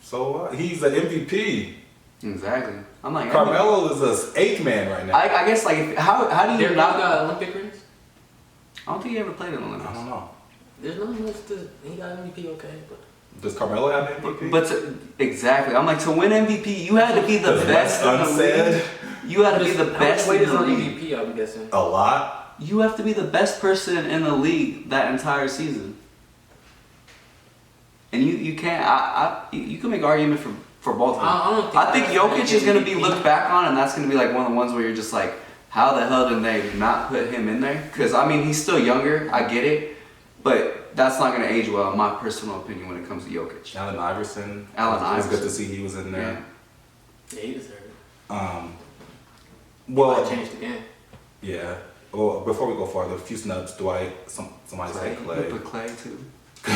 [SPEAKER 1] So he's an MVP.
[SPEAKER 3] Exactly. I'm like,
[SPEAKER 1] Carmelo is an 8th man right now.
[SPEAKER 3] I guess like how do you
[SPEAKER 2] Derrick
[SPEAKER 3] not
[SPEAKER 2] Rose got Olympic rings?
[SPEAKER 3] I don't think he ever played in the Olympics.
[SPEAKER 1] I don't know.
[SPEAKER 2] There's no list to, he got MVP, okay, but
[SPEAKER 1] Does Carmelo have an MVP?
[SPEAKER 3] But exactly, I'm like, to win MVP, you had to be the best in the league. You had to be the best
[SPEAKER 2] How much weight
[SPEAKER 3] in
[SPEAKER 2] is
[SPEAKER 3] the
[SPEAKER 2] on
[SPEAKER 3] league.
[SPEAKER 2] MVP, I'm guessing?
[SPEAKER 1] A lot.
[SPEAKER 3] You have to be the best person in the league that entire season. And you can't. You can make an argument for both of them. I think Jokic is going to be looked back on, and that's going to be like one of the ones where you're just like, how the hell did they not put him in there? Because I mean, he's still younger. I get it, but that's not going to age well, in my personal opinion, when it comes to Jokic.
[SPEAKER 1] Allen Iverson.
[SPEAKER 3] Allen
[SPEAKER 1] It was good
[SPEAKER 3] Iverson.
[SPEAKER 1] to see he was in there.
[SPEAKER 2] Yeah, he deserved it.
[SPEAKER 1] Well,
[SPEAKER 2] I changed the game.
[SPEAKER 1] yeah. Well, before we go farther, a few snubs. Dwight, somebody said Clay.
[SPEAKER 3] But Clay too.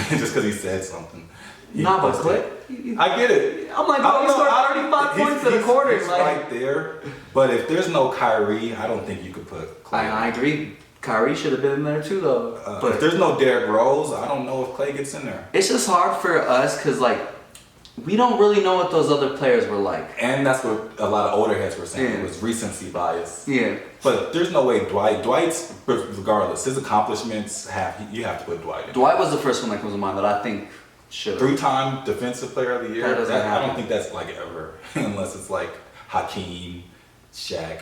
[SPEAKER 1] Just because he said something.
[SPEAKER 3] Nah, but Clay.
[SPEAKER 1] I get it.
[SPEAKER 3] I'm like, bro, he scored 35 points in a quarter.
[SPEAKER 1] He's
[SPEAKER 3] Like,
[SPEAKER 1] right there. But if there's no Kyrie, I don't think you could put Clay.
[SPEAKER 3] I agree. Kyrie should have been in there too, though.
[SPEAKER 1] If
[SPEAKER 3] But
[SPEAKER 1] there's no Derrick Rose, I don't know if Clay gets in there.
[SPEAKER 3] it's just hard for us because, like, we don't really know what those other players were like.
[SPEAKER 1] And that's what a lot of older heads were saying.
[SPEAKER 3] Yeah.
[SPEAKER 1] It was recency bias.
[SPEAKER 3] Yeah.
[SPEAKER 1] But there's no way Dwight's, regardless, his accomplishments you have to put Dwight in.
[SPEAKER 3] Dwight was the first one that comes to mind that I think should.
[SPEAKER 1] 3-time defensive player of the year.
[SPEAKER 3] That doesn't
[SPEAKER 1] I
[SPEAKER 3] happen.
[SPEAKER 1] don't think that's like ever, unless it's like Hakeem, Shaq.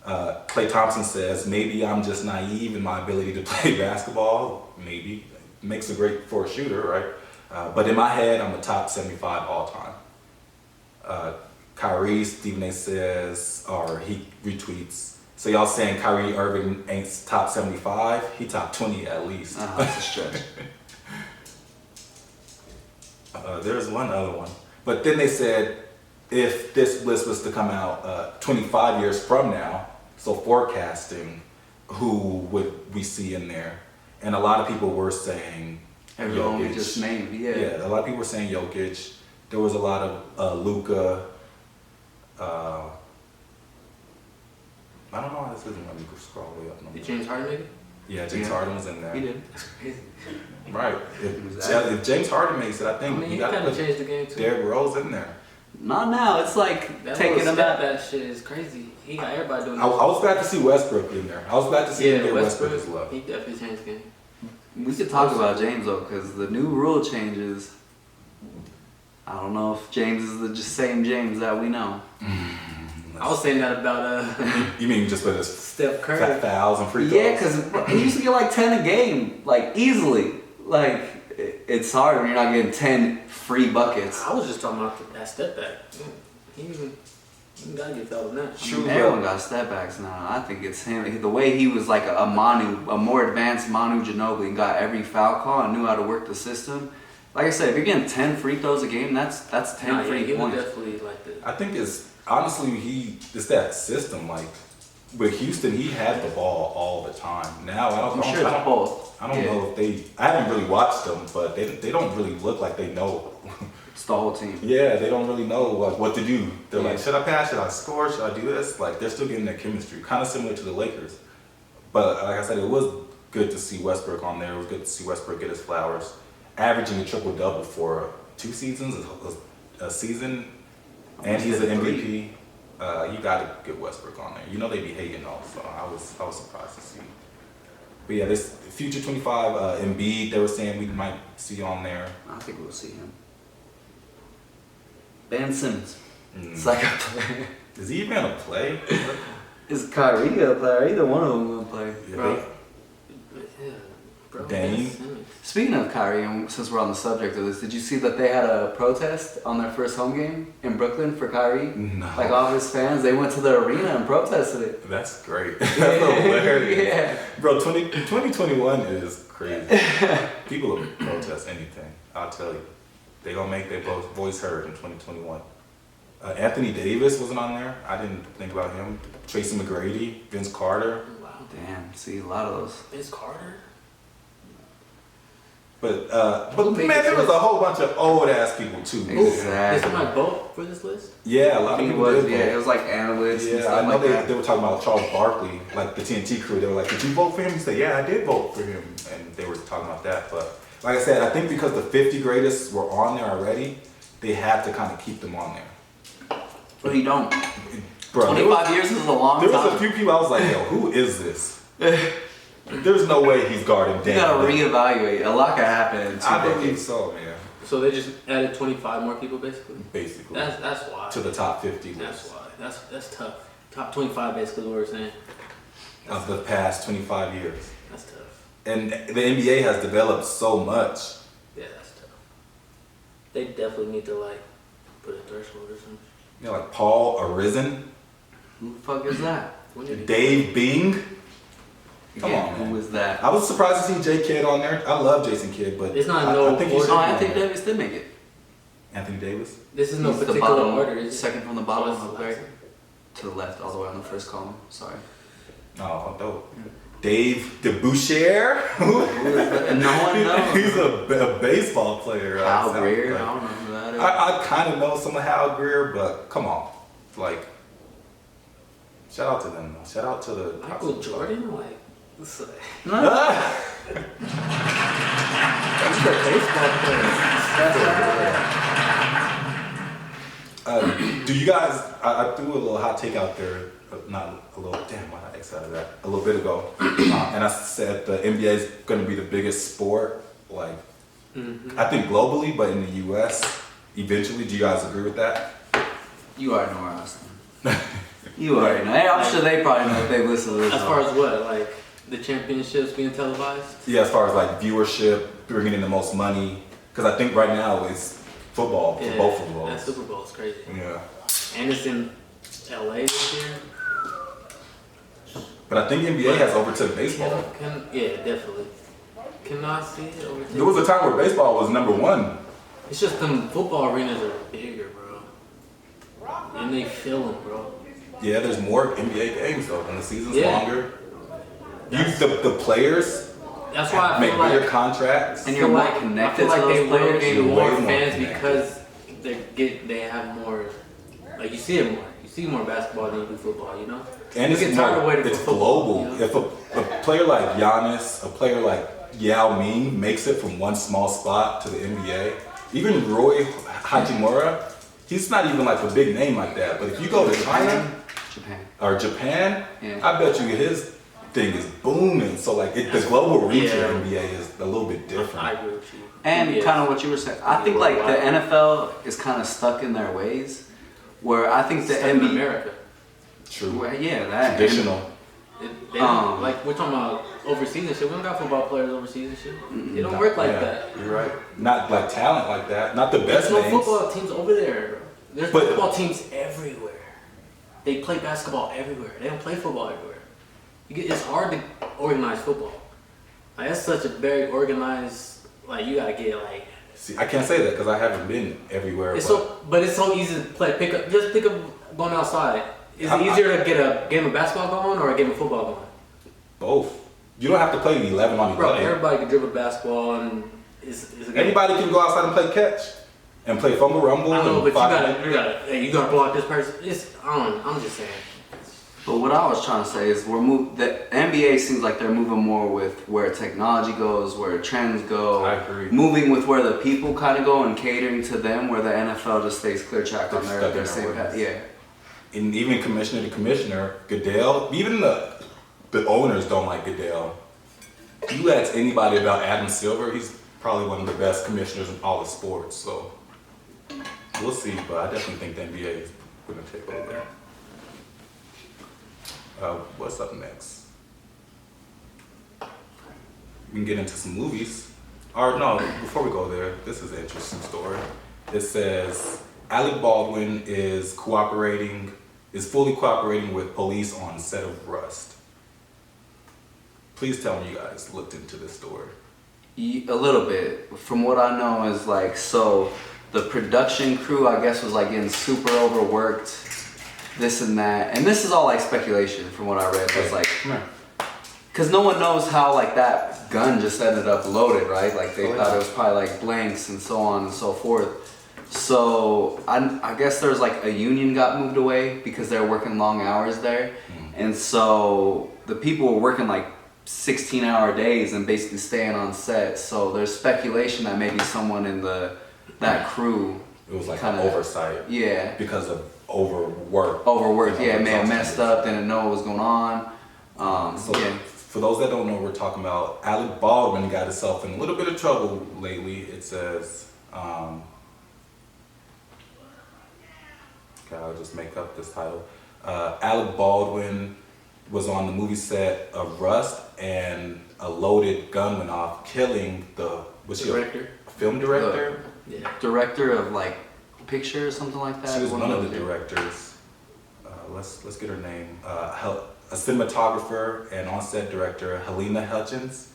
[SPEAKER 1] Klay Thompson says, maybe I'm just naive in my ability to play basketball. Maybe. Makes a great for a shooter, right? But in my head, I'm a top 75 all time. Kyrie, Stephen A says, or he retweets. So y'all saying Kyrie Irving ain't top 75? He top 20 at least.
[SPEAKER 3] That's a stretch.
[SPEAKER 1] There's one other one. But then they said, if this list was to come out 25 years from now, so forecasting, who would we see in there? And a lot of people were saying
[SPEAKER 3] Everyone we
[SPEAKER 1] Jokic.
[SPEAKER 3] just named, yeah.
[SPEAKER 1] Yeah, a lot of people were saying Jokic. There was a lot of Luka. I don't know how this isn't when you scroll way up. No
[SPEAKER 2] Did James Harden make it?
[SPEAKER 1] Yeah, James Harden was in there.
[SPEAKER 3] He did.
[SPEAKER 2] That's crazy.
[SPEAKER 1] Right.
[SPEAKER 3] Exactly.
[SPEAKER 1] If James Harden makes it, I
[SPEAKER 2] I
[SPEAKER 1] think
[SPEAKER 2] mean,
[SPEAKER 1] you
[SPEAKER 2] he
[SPEAKER 1] got to
[SPEAKER 2] kind of
[SPEAKER 1] put
[SPEAKER 2] changed the game too.
[SPEAKER 1] Derrick Rose in there.
[SPEAKER 3] Not now. It's like
[SPEAKER 2] That
[SPEAKER 3] taking
[SPEAKER 2] little
[SPEAKER 3] him
[SPEAKER 2] step
[SPEAKER 3] out.
[SPEAKER 2] back shit is crazy. He got everybody doing
[SPEAKER 1] I
[SPEAKER 2] that.
[SPEAKER 1] was glad to see Westbrook in there. I was glad to see him get Westbrook as well.
[SPEAKER 2] He definitely changed the game.
[SPEAKER 3] We could talk about James though, because the new rule changes. I don't know if James is the just same James that we know.
[SPEAKER 2] I was saying that about
[SPEAKER 1] You mean just with his
[SPEAKER 2] Steph Curry.
[SPEAKER 1] fouls and free throws?
[SPEAKER 3] Yeah, because he used to get like 10 a game, like easily. Like, it's hard when you're not getting 10 free buckets.
[SPEAKER 2] I was just talking about that step back. He gotta get fouled on that.
[SPEAKER 3] I mean, everyone got step backs now. I think it's him. The way he was like a more advanced Manu Ginobili, and got every foul call and knew how to work the system. Like I said, if you're getting 10 free throws a game, that's 10 free
[SPEAKER 2] he
[SPEAKER 3] points.
[SPEAKER 2] was definitely like the.
[SPEAKER 1] I think honestly it's that system. Like with Houston, he had the ball all the time. Now I don't.
[SPEAKER 3] I'm sure it's both.
[SPEAKER 1] I don't know if I haven't really watched them, but they don't really look like they know.
[SPEAKER 3] It's the whole team.
[SPEAKER 1] Yeah, they don't really know like what to do. They're like, should I pass? Should I score? Should I do this? Like they're still getting their chemistry, kind of similar to the Lakers. But like I said, it was good to see Westbrook on there. It was good to see Westbrook get his flowers, averaging a triple double for 2 seasons, a season, and he's an MVP. You got to get Westbrook on there. You know they be hating though, so I was surprised to see. But yeah, this future 25 Embiid, they were saying we might see on there.
[SPEAKER 3] I think we'll see him. Ben Simmons. It's like a player.
[SPEAKER 1] Is he even gonna play?
[SPEAKER 3] Is Kyrie gonna play? Either one of them gonna play.
[SPEAKER 1] Yeah,
[SPEAKER 2] Bro. Yeah, bro.
[SPEAKER 1] Dame.
[SPEAKER 3] Speaking of Kyrie, and since we're on the subject of this, did you see that they had a protest on their first home game in Brooklyn for Kyrie?
[SPEAKER 1] No.
[SPEAKER 3] Like all of his fans, they went to the arena and protested it.
[SPEAKER 1] That's great. That's hilarious.
[SPEAKER 3] Yeah.
[SPEAKER 1] Bro, 2021 is crazy. People will protest anything, I'll tell you. They gonna make their voice heard in 2021. Anthony Davis wasn't on there. I didn't think about him. Tracy McGrady, Vince Carter.
[SPEAKER 2] Wow.
[SPEAKER 3] Damn, see a lot of those.
[SPEAKER 2] Vince Carter?
[SPEAKER 1] But man, there was a whole bunch of old ass people too.
[SPEAKER 3] Exactly.
[SPEAKER 2] Did somebody vote for this list?
[SPEAKER 1] Yeah, a lot of
[SPEAKER 3] He
[SPEAKER 1] people
[SPEAKER 3] was,
[SPEAKER 1] did
[SPEAKER 3] yeah,
[SPEAKER 1] vote.
[SPEAKER 3] it was like analysts and
[SPEAKER 1] Yeah,
[SPEAKER 3] stuff
[SPEAKER 1] I know
[SPEAKER 3] like that.
[SPEAKER 1] they were talking about Charles Barkley, like the TNT crew. They were like, "Did you vote for him?" He said, "Yeah, I did vote for him," and they were talking about that. But like I said, I think because the 50 greatest were on there already, they had to kind of keep them on there.
[SPEAKER 3] But you don't.
[SPEAKER 1] Bro,
[SPEAKER 3] 25 years is a long
[SPEAKER 1] there
[SPEAKER 3] time.
[SPEAKER 1] was a few people I was like, "Yo, who is this?" There's no way he's guarding
[SPEAKER 3] You
[SPEAKER 1] Dan.
[SPEAKER 3] gotta reevaluate. A lot could happen in 2
[SPEAKER 1] I believe
[SPEAKER 3] decades.
[SPEAKER 1] so, man.
[SPEAKER 2] So they just added 25 more people, basically.
[SPEAKER 1] Basically,
[SPEAKER 2] That's why.
[SPEAKER 1] to the top 50
[SPEAKER 2] That's
[SPEAKER 1] list
[SPEAKER 2] why. That's tough. Top 25, basically, what we're saying.
[SPEAKER 1] of the past 25 years.
[SPEAKER 2] That's tough.
[SPEAKER 1] And the NBA has developed so much.
[SPEAKER 2] Yeah, that's tough. They definitely need to like put a threshold or something.
[SPEAKER 1] You know, like Paul Arizin,
[SPEAKER 3] Who the fuck is that?
[SPEAKER 2] When did he-
[SPEAKER 1] Dave Bing. Come
[SPEAKER 3] Again,
[SPEAKER 1] on, man.
[SPEAKER 3] who is that?
[SPEAKER 1] I was surprised to see J. Kidd on there. I love Jason Kidd, but
[SPEAKER 2] It's not
[SPEAKER 1] I
[SPEAKER 2] no
[SPEAKER 1] think he
[SPEAKER 2] order.
[SPEAKER 1] should
[SPEAKER 3] Oh,
[SPEAKER 1] be on
[SPEAKER 3] Anthony
[SPEAKER 1] there.
[SPEAKER 3] Davis did make it.
[SPEAKER 1] Anthony Davis.
[SPEAKER 2] This is no
[SPEAKER 3] He's the
[SPEAKER 2] particular
[SPEAKER 3] bottom,
[SPEAKER 2] order, is it?
[SPEAKER 3] second from the bottom
[SPEAKER 2] Oh,
[SPEAKER 3] up
[SPEAKER 2] it's
[SPEAKER 3] there.
[SPEAKER 2] last.
[SPEAKER 3] To the left, all the way on the first column. Sorry.
[SPEAKER 1] Oh, dope. Dave DeBoucher.
[SPEAKER 3] Who is that? No one knows.
[SPEAKER 1] He's a baseball player.
[SPEAKER 3] Hal
[SPEAKER 1] sounds
[SPEAKER 3] Greer.
[SPEAKER 1] like.
[SPEAKER 3] I don't know who that is.
[SPEAKER 1] I kind of know some of Hal Greer, but come on, like, shout out to them. Though. Shout out to the
[SPEAKER 2] Michael Jordan? Like, it's like
[SPEAKER 1] Ah!
[SPEAKER 2] he's a baseball player.
[SPEAKER 1] Do you guys? I threw a little hot take out there. Not a little. Damn, why did I X out of that? A little bit ago, and I said the NBA is going to be the biggest sport. Like, I think globally, but in the U.S. eventually. Do you guys agree with that?
[SPEAKER 3] You already know where I stand. You already know. Hey, I'm sure they probably know if they listen to this.
[SPEAKER 2] As far as what? Like, the championships being televised?
[SPEAKER 1] Yeah, as far as like viewership, bringing in the most money. Because I think right now it's football for both of
[SPEAKER 2] That
[SPEAKER 1] those.
[SPEAKER 2] Super Bowl is crazy.
[SPEAKER 1] Yeah.
[SPEAKER 2] And it's in LA this year.
[SPEAKER 1] But I think NBA has overtook baseball.
[SPEAKER 2] Yeah, definitely. Can I see it over
[SPEAKER 1] There was a time where baseball was number one.
[SPEAKER 2] It's just them football arenas are bigger, bro. And they fill them, bro.
[SPEAKER 1] Yeah, there's more NBA games though, and the season's
[SPEAKER 2] Yeah.
[SPEAKER 1] longer. The players
[SPEAKER 2] That's why I
[SPEAKER 1] make
[SPEAKER 2] feel
[SPEAKER 1] bigger
[SPEAKER 2] like
[SPEAKER 1] contracts.
[SPEAKER 3] And you're more connected
[SPEAKER 2] I feel like
[SPEAKER 3] to those
[SPEAKER 2] they will
[SPEAKER 3] players.
[SPEAKER 2] gain
[SPEAKER 1] You're
[SPEAKER 2] more
[SPEAKER 1] way more
[SPEAKER 2] fans
[SPEAKER 1] connected.
[SPEAKER 2] because they have more. Like you see it more. You see more basketball than you do football. You know.
[SPEAKER 1] And
[SPEAKER 2] You
[SPEAKER 1] it's
[SPEAKER 2] get tired of
[SPEAKER 1] more,
[SPEAKER 2] waiting for
[SPEAKER 1] it's
[SPEAKER 2] football,
[SPEAKER 1] global.
[SPEAKER 2] you know?
[SPEAKER 1] If a player like Giannis, a player like Yao Ming makes it from one small spot to the NBA, even Roy Hachimura, he's not even like a big name like that. But if you go to China
[SPEAKER 3] Japan.
[SPEAKER 1] or Japan,
[SPEAKER 3] Yeah.
[SPEAKER 1] I bet you thing is booming. So like the global reach
[SPEAKER 2] Yeah.
[SPEAKER 1] of NBA is a little bit different.
[SPEAKER 2] I agree with you.
[SPEAKER 3] And
[SPEAKER 2] Yeah.
[SPEAKER 3] kind of what you were saying, I think like the NFL is kind of stuck in their ways, where I think the
[SPEAKER 2] Stuck in
[SPEAKER 3] NBA,
[SPEAKER 2] America.
[SPEAKER 1] True.
[SPEAKER 3] well, yeah, that
[SPEAKER 1] Traditional.
[SPEAKER 2] They don't, like we're talking about overseas and shit. We don't got football players overseas and shit. They don't work like
[SPEAKER 1] Yeah,
[SPEAKER 2] that.
[SPEAKER 1] You're right. Not like talent like that. Not the best
[SPEAKER 2] There's no
[SPEAKER 1] names.
[SPEAKER 2] football teams over there. There's
[SPEAKER 1] But-
[SPEAKER 2] football teams everywhere. They play basketball everywhere. They don't play football everywhere. It's hard to organize football. Like that's such a very organized. Like you gotta get like.
[SPEAKER 1] See, I can't say that because I haven't been everywhere.
[SPEAKER 2] It's
[SPEAKER 1] but
[SPEAKER 2] but it's so easy to play. Pick up going outside. Is it
[SPEAKER 1] I-
[SPEAKER 2] easier to get a game of basketball going or a game of football going?
[SPEAKER 1] both. You don't have to play 11 on
[SPEAKER 2] Bro,
[SPEAKER 1] 11.
[SPEAKER 2] everybody can dribble basketball and it's a game.
[SPEAKER 1] Anybody can go outside and play catch and play fumble rumble.
[SPEAKER 2] I know,
[SPEAKER 1] and
[SPEAKER 2] but
[SPEAKER 1] five-
[SPEAKER 2] you gotta block this person. I'm just saying.
[SPEAKER 3] But what I was trying to say is the NBA seems like they're moving more with where technology goes, where trends go.
[SPEAKER 1] I agree.
[SPEAKER 3] Moving with where the people kind of go and catering to them, where the NFL just stays clear track on
[SPEAKER 1] They're
[SPEAKER 3] their
[SPEAKER 1] stuck in
[SPEAKER 3] same
[SPEAKER 1] their
[SPEAKER 3] path.
[SPEAKER 1] ways.
[SPEAKER 3] Yeah.
[SPEAKER 1] And even commissioner to commissioner, Goodell, even the owners don't like Goodell. You ask anybody about Adam Silver, he's probably one of the best commissioners in all of sports. So we'll see, but I definitely think the NBA is going to take over. What's up next? We can get into some movies. Or no, before we go there, this is an interesting story. It says Alec Baldwin is fully cooperating with police on set of Rust. Please tell me you guys looked into this story.
[SPEAKER 3] A little bit. From what I know is like, so the production crew, I guess, was like getting super overworked, this and that. And this is all like speculation from what I read. It was like,
[SPEAKER 1] Come here.
[SPEAKER 3] because no one knows how like that gun just ended up loaded, right? Like they
[SPEAKER 1] Oh,
[SPEAKER 3] thought
[SPEAKER 1] yeah.
[SPEAKER 3] it was probably like blanks and so on and so forth. So I guess there's like a union got moved away because they're working long hours there. And so the people were working like 16-hour days and basically staying on set. So there's speculation that maybe someone in that crew
[SPEAKER 1] It was like
[SPEAKER 3] kinda-
[SPEAKER 1] an oversight
[SPEAKER 3] yeah,
[SPEAKER 1] because of overwork.
[SPEAKER 3] overworked, yeah, may have
[SPEAKER 1] Overexhaustion.
[SPEAKER 3] messed up, didn't know what was going on.
[SPEAKER 1] So
[SPEAKER 3] Yeah.
[SPEAKER 1] for those that don't know, we're talking about Alec Baldwin got himself in a little bit of trouble lately. It says, okay, I'll just make up this title. Alec Baldwin was on the movie set of Rust and a loaded gun went off, killing was she
[SPEAKER 2] Director.
[SPEAKER 1] a film director?
[SPEAKER 2] Yeah.
[SPEAKER 3] Director of like picture or something like that.
[SPEAKER 1] She was one of the
[SPEAKER 3] those.
[SPEAKER 1] directors. Let's get her name. A cinematographer and on-set director, Helena Hutchins.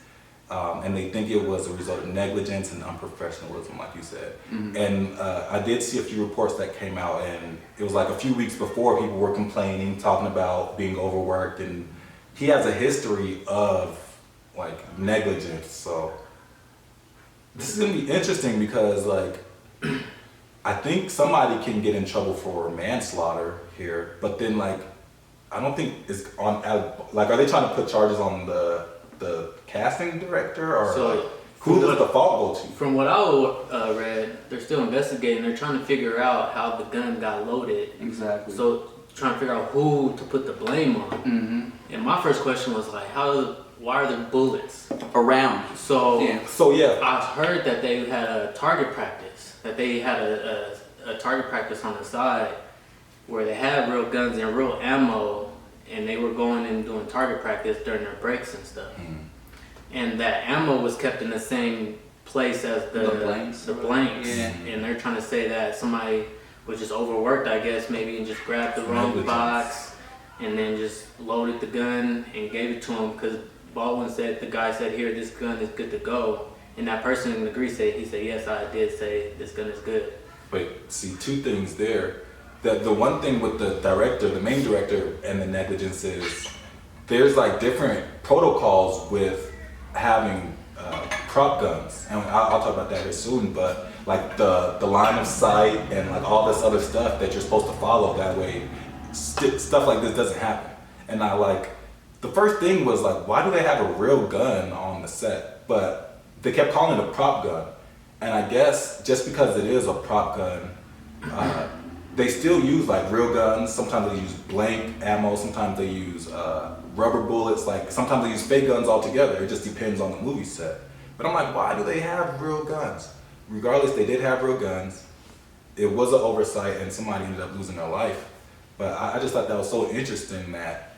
[SPEAKER 1] And they think it was a result of negligence and unprofessionalism, like you said. And I did see a few reports that came out, and it was like a few weeks before people were complaining, talking about being overworked, and he has a history of like negligence. So this is gonna be interesting because like I think somebody can get in trouble for manslaughter here, but then like I don't think it's on like are they trying to put charges on the casting director or
[SPEAKER 2] So,
[SPEAKER 1] like, who does the fault go to?
[SPEAKER 2] From what I read, they're still investigating. They're trying to figure out how the gun got loaded.
[SPEAKER 3] Exactly.
[SPEAKER 2] So trying to figure out who to put the blame on.
[SPEAKER 3] Mm-hmm.
[SPEAKER 2] And my first question was like, why are there bullets?
[SPEAKER 3] Around.
[SPEAKER 2] So
[SPEAKER 3] Yeah.
[SPEAKER 1] So yeah,
[SPEAKER 2] I heard that they had a target practice. That they had a target practice on the side where they had real guns and real ammo, and they were going and doing target practice during their breaks and stuff. And that ammo was kept in the same place as the
[SPEAKER 3] blanks.
[SPEAKER 2] Yeah. And they're trying to say that somebody was just overworked, I guess, maybe, and just grabbed the wrong
[SPEAKER 1] Negligence.
[SPEAKER 2] box and then just loaded the gun and gave it to him because Baldwin said, the guy said, here, this gun is good to go. And that person agreed, he said, yes, I did say this gun is good.
[SPEAKER 1] but see two things there. The one thing with the director, the main director, and the negligence is there's like different protocols with having prop guns, and I'll talk about that here soon. But like the line of sight and like all this other stuff that you're supposed to follow, that way stuff like this doesn't happen. And I like the first thing was like, why do they have a real gun on the set? But they kept calling it a prop gun, and I guess just because it is a prop gun, they still use like real guns. Sometimes they use blank ammo. Sometimes they use rubber bullets. Like sometimes they use fake guns altogether. It just depends on the movie set. But I'm like, why do they have real guns? Regardless, they did have real guns. It was an oversight, and somebody ended up losing their life. But I just thought that was so interesting that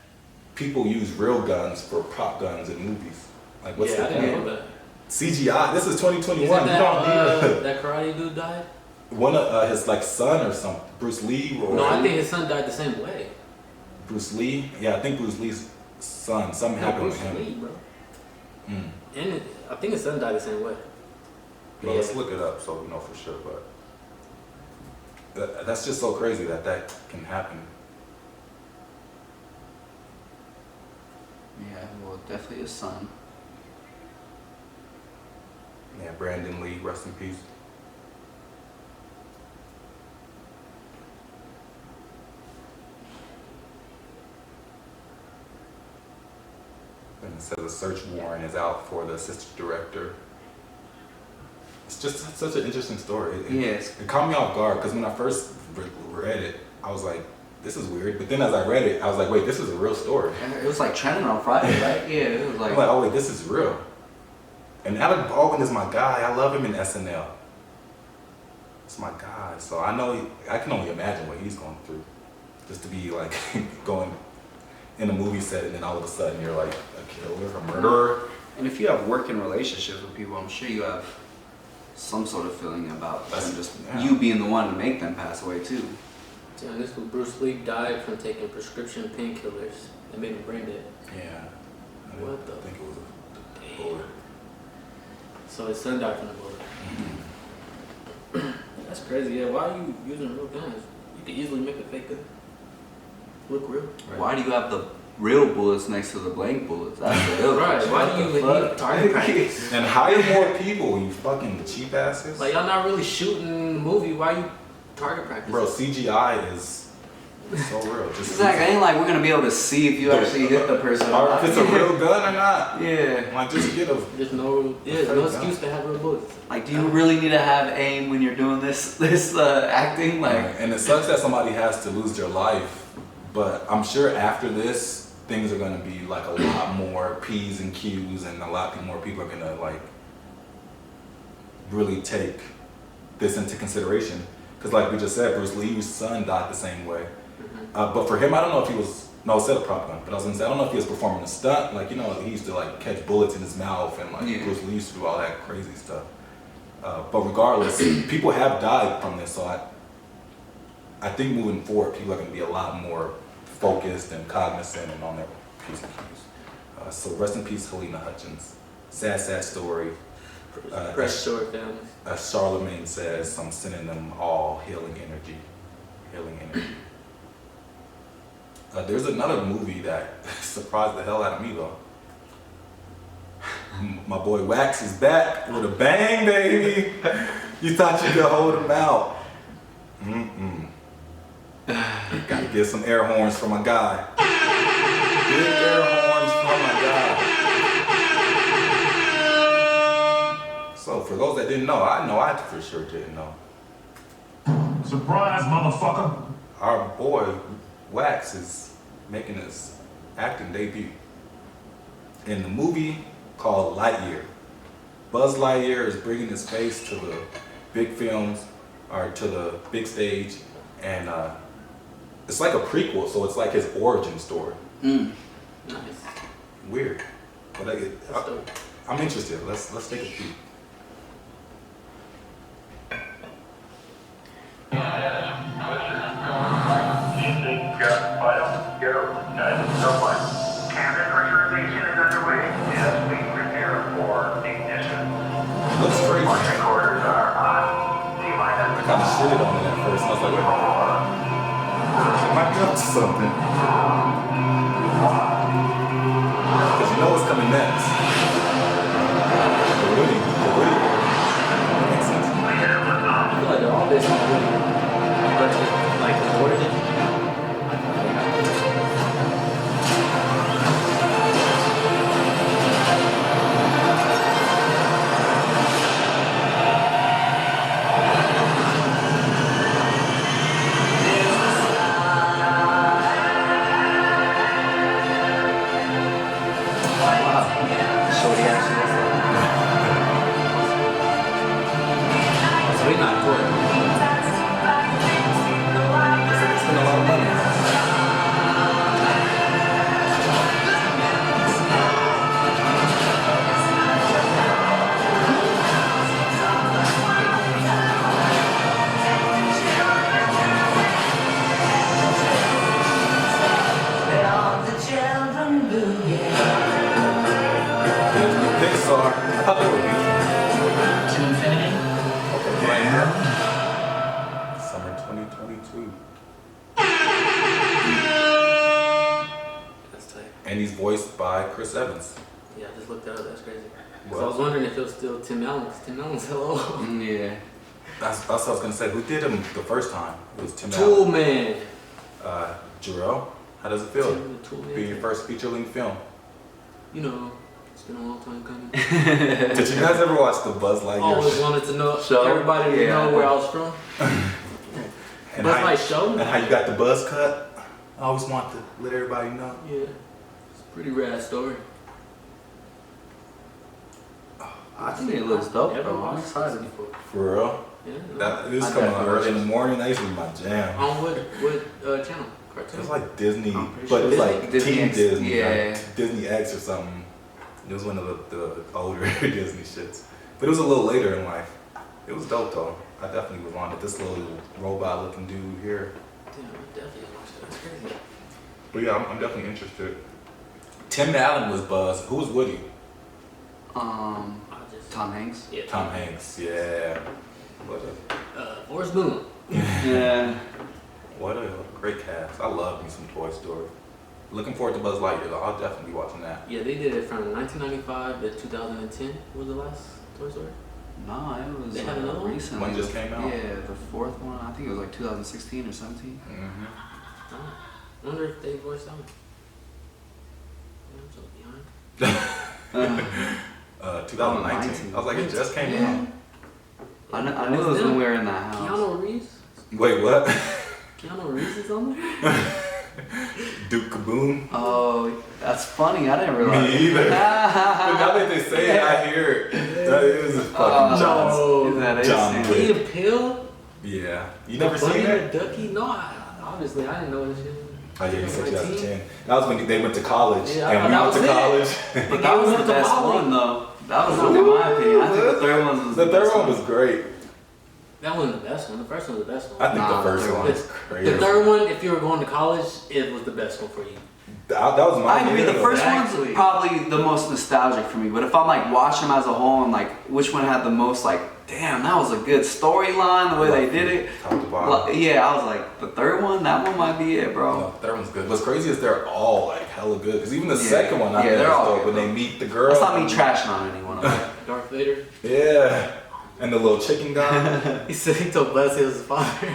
[SPEAKER 1] people use real guns for prop guns in movies. Like, what's the
[SPEAKER 2] I didn't
[SPEAKER 1] point?
[SPEAKER 2] know that.
[SPEAKER 1] CGI. This is 2021.
[SPEAKER 2] Isn't
[SPEAKER 1] You
[SPEAKER 2] that,
[SPEAKER 1] don't need
[SPEAKER 2] that karate dude died?
[SPEAKER 1] one of his like son or something. Bruce Lee or
[SPEAKER 2] No, I think his son died the same way.
[SPEAKER 1] Bruce Lee. Yeah, I think Bruce Lee's son. Something
[SPEAKER 2] No,
[SPEAKER 1] happened
[SPEAKER 2] Bruce
[SPEAKER 1] with him.
[SPEAKER 2] Lee, bro.
[SPEAKER 1] Mm.
[SPEAKER 2] And I think his son died the same way.
[SPEAKER 1] Well, let's look it up so we know for sure. But that's just so crazy that can happen.
[SPEAKER 3] Yeah, well, definitely his son.
[SPEAKER 1] Yeah, Brandon Lee, rest in peace. And it says a search warrant is out for the assistant director. It's just such an interesting story.
[SPEAKER 3] Yes.
[SPEAKER 1] It caught me off guard because when I first read it, I was like, this is weird. But then as I read it, I was like, wait, this is a real story.
[SPEAKER 3] And it was like trending on Friday, right? Yeah, it was like.
[SPEAKER 1] I'm like, oh wait, this is real. And Alec Baldwin is my guy. I love him in SNL. It's my guy. So I know, I can only imagine what he's going through. Just to be like going in a movie set and then all of a sudden you're like a killer, a murderer.
[SPEAKER 3] And if you have working relationships with people, I'm sure you have some sort of feeling about them just you being the one to make them pass away too.
[SPEAKER 2] Yeah, this was Bruce Lee died from taking prescription painkillers that made him brain dead.
[SPEAKER 1] Yeah.
[SPEAKER 2] What the?
[SPEAKER 1] I think it was a bullet.
[SPEAKER 2] So his son died from the bullet.
[SPEAKER 1] Mm-hmm.
[SPEAKER 2] That's crazy. Yeah, why are you using real guns? You could easily make a fake gun look real.
[SPEAKER 1] Right.
[SPEAKER 3] Why do you have the real bullets next to the blank bullets? That's the real
[SPEAKER 2] Right.
[SPEAKER 3] question.
[SPEAKER 2] Why
[SPEAKER 3] What
[SPEAKER 2] do you
[SPEAKER 3] the
[SPEAKER 2] even
[SPEAKER 3] fuck?
[SPEAKER 2] need target practice?
[SPEAKER 1] And hire more people, you fucking cheap asses.
[SPEAKER 2] Like y'all not really shooting the movie. Why you target practice?
[SPEAKER 1] Bro, CGI is so real. Just
[SPEAKER 3] Exactly. It ain't like we're gonna be able to see if you actually hit the person.
[SPEAKER 1] or if it's a real gun or not.
[SPEAKER 3] Yeah.
[SPEAKER 1] Like just get a
[SPEAKER 2] There's no excuse to have real bullets.
[SPEAKER 3] Like, do you really need to have aim when you're doing this acting? Like,
[SPEAKER 1] and it sucks that somebody has to lose their life, but I'm sure after this, things are gonna be like a lot more P's and Q's, and a lot more people are gonna like really take this into consideration. Because like we just said, Bruce Lee's son died the same way. But for him, I don't know if he was, no, it said a prop gun, but I was gonna say, I don't know if he was performing a stunt. Like, you know, he used to like catch bullets in his mouth and like Bruce Lee used to do all that crazy stuff. But regardless, people have died from this, so I think moving forward, people are gonna be a lot more focused and cognizant and on their P's and Q's. So rest in peace, Helena Hutchins. Sad, sad story.
[SPEAKER 2] Press short family.
[SPEAKER 1] As Charlemagne says, I'm sending them all healing energy. Healing energy. There's another movie that surprised the hell out of me though. My boy Wax is back with a bang, baby. You thought you could hold him out. Gotta get some air horns for my guy. Big air horns for my guy. So for those that didn't know I for sure didn't know.
[SPEAKER 4] Surprise, motherfucker.
[SPEAKER 1] Our boy Wax is making his acting debut in the movie called Lightyear. Buzz Lightyear is bringing his face to the big films, or to the big stage, and it's like a prequel, so it's like his origin story.
[SPEAKER 2] Nice.
[SPEAKER 1] Weird, but
[SPEAKER 2] That's dope.
[SPEAKER 1] I'm interested. Let's take a peek.
[SPEAKER 5] Cabin pressurization is underway. Yes, we prepare for ignition.
[SPEAKER 1] Looks crazy.
[SPEAKER 5] Launch recorders are on.
[SPEAKER 1] I kind of shitted on it at first, and I was like, wait, it might be up to something. Because you know what's coming next. The Woody. Makes sense.
[SPEAKER 2] I feel like they're all based on Woody, but like the origin.
[SPEAKER 3] Shorty actually looks like.
[SPEAKER 2] So he's not poor.
[SPEAKER 1] Spend a lot of money. Pixar. I thought they were beautiful.
[SPEAKER 5] To infinity.
[SPEAKER 1] Okay, right now. Summer 2022.
[SPEAKER 2] That's tight.
[SPEAKER 1] And he's voiced by Chris Evans.
[SPEAKER 2] Yeah, I just looked that up. That's crazy. So
[SPEAKER 1] Well-
[SPEAKER 2] I was wondering if it was still Tim Allen. 'Cause Tim Allen's hello.
[SPEAKER 3] Yeah.
[SPEAKER 1] That's what I was gonna say. Who did him the first time? It was Tim
[SPEAKER 2] Tool
[SPEAKER 1] Allen.
[SPEAKER 2] Man.
[SPEAKER 1] Jarrell, how does it feel?
[SPEAKER 2] Tim the Tool Man.
[SPEAKER 1] Being your first feature-length film.
[SPEAKER 2] You know, it's been a long time coming.
[SPEAKER 1] Did you guys ever watch the Buzz Lightyear
[SPEAKER 2] Always
[SPEAKER 1] show?
[SPEAKER 2] wanted to know
[SPEAKER 3] Show?
[SPEAKER 2] everybody to
[SPEAKER 3] Yeah.
[SPEAKER 2] know where I was from.
[SPEAKER 1] And
[SPEAKER 2] Buzz
[SPEAKER 1] how-
[SPEAKER 2] Lightyear show?
[SPEAKER 1] And how you got the buzz cut? I always want to let everybody know.
[SPEAKER 2] Yeah, it's a pretty rad story.
[SPEAKER 3] I think it looks dope,
[SPEAKER 2] Never
[SPEAKER 3] bro. I'm
[SPEAKER 2] watched
[SPEAKER 3] excited.
[SPEAKER 2] this before.
[SPEAKER 1] For real?
[SPEAKER 2] Yeah.
[SPEAKER 1] That it was
[SPEAKER 3] I
[SPEAKER 1] coming on
[SPEAKER 3] definitely
[SPEAKER 1] early in the
[SPEAKER 3] watched
[SPEAKER 1] morning. That used to be my jam.
[SPEAKER 2] On what channel? Cartoon?
[SPEAKER 1] It was like Disney,
[SPEAKER 3] I'm pretty
[SPEAKER 1] but
[SPEAKER 3] sure
[SPEAKER 1] it was
[SPEAKER 2] Disney.
[SPEAKER 1] like
[SPEAKER 3] Disney
[SPEAKER 1] Teen
[SPEAKER 3] X,
[SPEAKER 1] Disney,
[SPEAKER 3] yeah.
[SPEAKER 1] like Disney X or something. It was one of the older Disney shits. But it was a little later in life. It was dope though. I definitely was on it. This little robot looking dude here.
[SPEAKER 2] Damn, I definitely watched that. That's crazy.
[SPEAKER 1] But yeah, I'm definitely interested. Tim Allen was Buzz. Who was Woody?
[SPEAKER 2] I just
[SPEAKER 3] Tom Hanks.
[SPEAKER 2] Yeah.
[SPEAKER 1] Tom Hanks. Yeah. What
[SPEAKER 2] Forrest Gump.
[SPEAKER 3] Yeah.
[SPEAKER 1] what a great cast. I love me some Toy Story. Looking forward to Buzz Lightyear though. I'll definitely be watching that.
[SPEAKER 2] Yeah, they did it from 1995 to 2010. Was the last Toy Story?
[SPEAKER 3] No, it was
[SPEAKER 2] They had another one?
[SPEAKER 3] recently.
[SPEAKER 1] One just came out?
[SPEAKER 3] Yeah, the fourth one. I think it was like 2016 or 17.
[SPEAKER 1] Mm-hmm.
[SPEAKER 2] Oh, I wonder if they voiced that one. Yeah, I'm so behind.
[SPEAKER 1] 2019. I was like, it just came
[SPEAKER 3] Yeah.
[SPEAKER 1] out.
[SPEAKER 3] I knew it was when we were in that house.
[SPEAKER 2] Keanu Reeves?
[SPEAKER 1] Wait, what?
[SPEAKER 2] Keanu Reeves is on there?
[SPEAKER 1] Duke Kaboom?
[SPEAKER 3] Oh, that's funny. I didn't realize.
[SPEAKER 1] Me either. But now that they say it, I hear it. That is a fucking John.
[SPEAKER 2] no.
[SPEAKER 3] Is that
[SPEAKER 1] John
[SPEAKER 3] it?
[SPEAKER 1] Wick.
[SPEAKER 2] Key and Peele?
[SPEAKER 1] Yeah. You never
[SPEAKER 2] Bunny
[SPEAKER 1] seen
[SPEAKER 2] and
[SPEAKER 1] it?
[SPEAKER 2] the Ducky? No, obviously I didn't know this shit.
[SPEAKER 1] Oh yeah, you said 2010. That was when they went to college.
[SPEAKER 2] Yeah,
[SPEAKER 1] and we
[SPEAKER 2] that
[SPEAKER 1] went to
[SPEAKER 2] was it.
[SPEAKER 1] college.
[SPEAKER 3] But that was the best one, though. That was, in my opinion, I think the third one was
[SPEAKER 1] The third
[SPEAKER 3] best
[SPEAKER 1] one was great.
[SPEAKER 2] That wasn't the best one. The first one was the best one.
[SPEAKER 1] I think
[SPEAKER 3] Nah,
[SPEAKER 1] the first
[SPEAKER 3] the third
[SPEAKER 1] one
[SPEAKER 3] one.
[SPEAKER 1] was crazy.
[SPEAKER 2] The third one, if you were going to college, it was the best one for you.
[SPEAKER 1] That was my
[SPEAKER 3] I agree. The
[SPEAKER 1] favorite.
[SPEAKER 3] first
[SPEAKER 2] Exactly.
[SPEAKER 3] one's probably the most nostalgic for me. But if I'm like watching them as a whole and like which one had the most like, damn, that was a good storyline, the way they did it.
[SPEAKER 1] Top to bottom.
[SPEAKER 3] Yeah, I was like, the third one, that one might be it, bro.
[SPEAKER 1] No, the third one's good. What's crazy is they're all like hella good. Because even the
[SPEAKER 3] Yeah.
[SPEAKER 1] second one, I
[SPEAKER 3] Yeah,
[SPEAKER 1] think
[SPEAKER 3] they're
[SPEAKER 1] is
[SPEAKER 3] all
[SPEAKER 1] dope.
[SPEAKER 3] good,
[SPEAKER 1] When they
[SPEAKER 3] though.
[SPEAKER 1] meet the girl.
[SPEAKER 3] That's not me trashing on anyone. Okay?
[SPEAKER 2] Darth Vader.
[SPEAKER 1] Yeah. And the little chicken guy.
[SPEAKER 2] He said he told Buzz he was his father.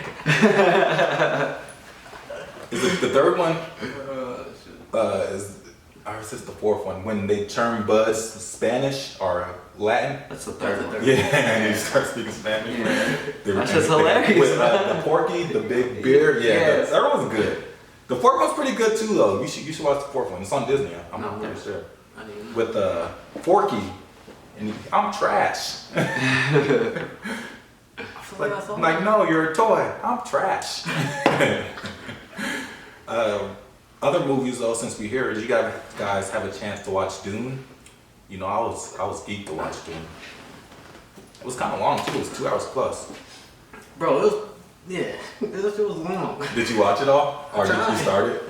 [SPEAKER 1] Is it the third one? Or is this the fourth one? When they turn Buzz Spanish or Latin?
[SPEAKER 3] That's the third one.
[SPEAKER 1] Yeah, and he starts speaking Spanish.
[SPEAKER 3] Yeah.
[SPEAKER 1] They-
[SPEAKER 3] That's just
[SPEAKER 1] and-
[SPEAKER 3] hilarious.
[SPEAKER 1] With the Porky, the big beard. Yeah,
[SPEAKER 3] Yes.
[SPEAKER 1] the third one's good. The fourth one's pretty good too, though. You should watch the fourth one. It's on Disney. I'm
[SPEAKER 2] No,
[SPEAKER 1] pretty
[SPEAKER 2] never.
[SPEAKER 1] sure.
[SPEAKER 2] I didn't know.
[SPEAKER 1] With Forky, and I'm trash.
[SPEAKER 2] I feel like I saw
[SPEAKER 1] Like,
[SPEAKER 2] that.
[SPEAKER 1] no, you're a toy. I'm trash. Other movies though, since we're here, did you guys have a chance to watch Dune? You know, I was geeked to watch Dune. It was kind of long too. It was 2 hours plus.
[SPEAKER 2] Bro, it was, yeah, this shit was long.
[SPEAKER 1] Did you watch it all, or did you
[SPEAKER 2] tried.
[SPEAKER 1] start it?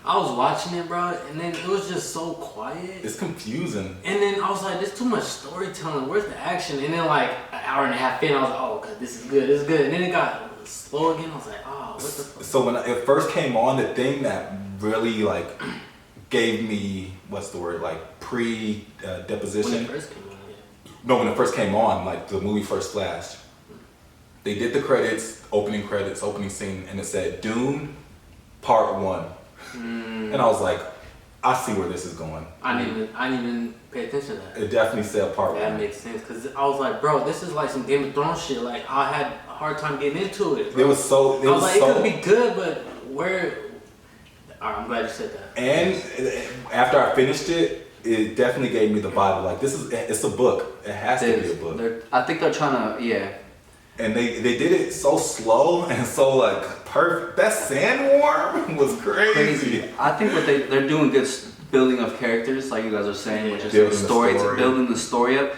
[SPEAKER 2] I was watching it, bro, and then it was just so quiet.
[SPEAKER 1] It's confusing.
[SPEAKER 2] And then I was like, there's too much storytelling. Where's the action? And then like an hour and a half in, I was like, oh, okay, this is good, this is good. And then it got slow again. I was like, oh, what the fuck?
[SPEAKER 1] So when it first came on, the thing that really like gave me what's the word like
[SPEAKER 2] When
[SPEAKER 1] deposition.
[SPEAKER 2] it first came on, yeah.
[SPEAKER 1] No, when it first came on, like the movie first flashed, they did the credits, opening scene, and it said Dune Part 1. And I was like, I see where this is going.
[SPEAKER 2] I didn't even pay attention to that.
[SPEAKER 1] It definitely said Part
[SPEAKER 2] That
[SPEAKER 1] 1.
[SPEAKER 2] makes sense, because I was like, bro, this is like some Game of Thrones shit. Like, I had a hard time getting into it, bro.
[SPEAKER 1] It was so.
[SPEAKER 2] I was like, it could be good, but where... Alright, I'm glad you said that.
[SPEAKER 1] And after I finished it, it definitely gave me the vibe of like it's a book. It has to be a book.
[SPEAKER 3] I think they're trying to, yeah.
[SPEAKER 1] And they did it so slow and so like perfect. That sandworm was crazy.
[SPEAKER 3] I think what they're doing good building of characters, like you guys are saying, which is
[SPEAKER 1] Building
[SPEAKER 3] the
[SPEAKER 1] the
[SPEAKER 3] story,
[SPEAKER 1] story.
[SPEAKER 3] building the story up.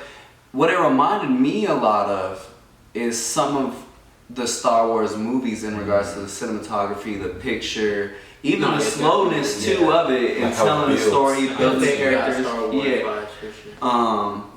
[SPEAKER 3] What it reminded me a lot of is some of the Star Wars movies in regards to the cinematography, the picture, even the slowness too of it, and
[SPEAKER 1] like how
[SPEAKER 3] telling
[SPEAKER 1] it
[SPEAKER 3] the
[SPEAKER 1] builds.
[SPEAKER 3] story, building the characters.
[SPEAKER 2] Yeah.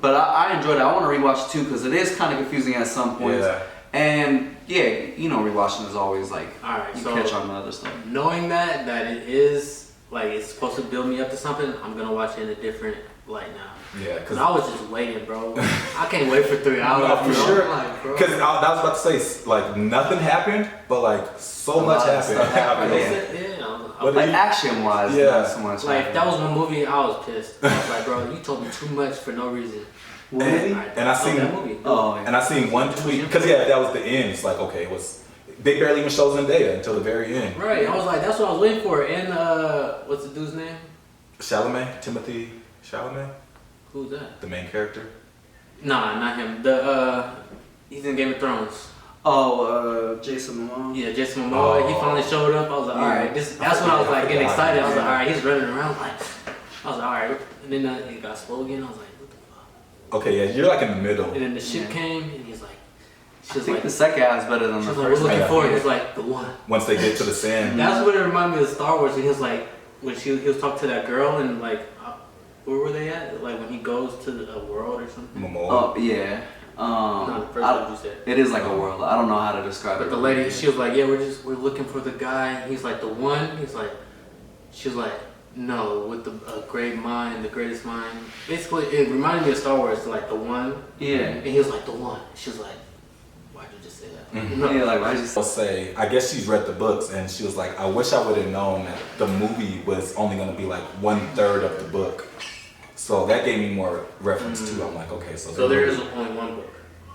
[SPEAKER 3] But I enjoyed it. I want to rewatch it too because it is kind of confusing at some points.
[SPEAKER 1] Yeah.
[SPEAKER 3] And yeah, you know, rewatching is always like
[SPEAKER 2] Alright,
[SPEAKER 3] you
[SPEAKER 2] so
[SPEAKER 3] catch on the other stuff.
[SPEAKER 2] knowing that it is like it's supposed to build me up to something, I'm gonna watch it in a different light now.
[SPEAKER 1] Yeah,
[SPEAKER 2] Cause I was just waiting, bro. I can't wait for 3 hours.
[SPEAKER 1] No, for
[SPEAKER 2] bro.
[SPEAKER 1] sure.
[SPEAKER 2] Like, bro.
[SPEAKER 1] Because I was about to say, like, nothing happened, but like so much
[SPEAKER 3] lot of
[SPEAKER 1] happened.
[SPEAKER 3] stuff happened.
[SPEAKER 1] But
[SPEAKER 3] Like
[SPEAKER 1] it-
[SPEAKER 3] action wise,
[SPEAKER 1] Yeah.
[SPEAKER 3] not so much.
[SPEAKER 2] Like if that was one movie, I was pissed. I was like, bro, you told me too much for no reason.
[SPEAKER 3] What movie?
[SPEAKER 1] And I seen-
[SPEAKER 2] that movie.
[SPEAKER 3] Oh, yeah.
[SPEAKER 1] And I seen one tweet because that was the end. It's like, okay, they barely even shows Zendaya until the very end.
[SPEAKER 2] Right. I was like, that's what I was waiting for. And what's the dude's name?
[SPEAKER 1] Chalamet, Timothy Chalamet,
[SPEAKER 2] Who's that?
[SPEAKER 1] the main character.
[SPEAKER 2] Nah, not him. He's in Game of Thrones.
[SPEAKER 3] Jason Momoa.
[SPEAKER 2] Yeah, Jason Momoa. He finally showed up. I was like, all right, that's when I was like getting excited. I was like, all right, he's running around. Like, I was like, all right. And then it got slow again. I was like, what the fuck?
[SPEAKER 1] Okay, yeah, you're like in the middle.
[SPEAKER 2] And then the ship
[SPEAKER 3] Yeah.
[SPEAKER 2] came, and he's like,
[SPEAKER 3] I
[SPEAKER 2] she was
[SPEAKER 3] think
[SPEAKER 2] like,
[SPEAKER 3] the second half is better than
[SPEAKER 2] she
[SPEAKER 3] the
[SPEAKER 2] was like, we're
[SPEAKER 3] first
[SPEAKER 2] looking
[SPEAKER 3] half.
[SPEAKER 2] for it. It's like the one.
[SPEAKER 1] Once they get to the sand.
[SPEAKER 2] That's what it reminded me of Star Wars. And he was like, when he was talking to that girl, and like, where were they at? Like when he goes to a world or something.
[SPEAKER 1] Momoa.
[SPEAKER 3] Oh yeah.
[SPEAKER 2] No, the first one you said.
[SPEAKER 3] It is like a world. I don't know how to describe
[SPEAKER 2] But
[SPEAKER 3] it.
[SPEAKER 2] the lady, she was like, yeah, we're looking for the guy. He's like, the one. He's like, she was like, no, with the great mind, the greatest mind. Basically, it reminded me of Star Wars, like the one.
[SPEAKER 3] Yeah.
[SPEAKER 2] And he was like, the one. She was like, why'd you just say that?
[SPEAKER 1] Mhm.
[SPEAKER 2] No.
[SPEAKER 3] Yeah, like I just
[SPEAKER 1] I'll say, I guess she's read the books and she was like, I wish I would have known that the movie was only going to be like 1/3 of the book. So that gave me more reference too. I'm like, okay,
[SPEAKER 2] So there is only one book.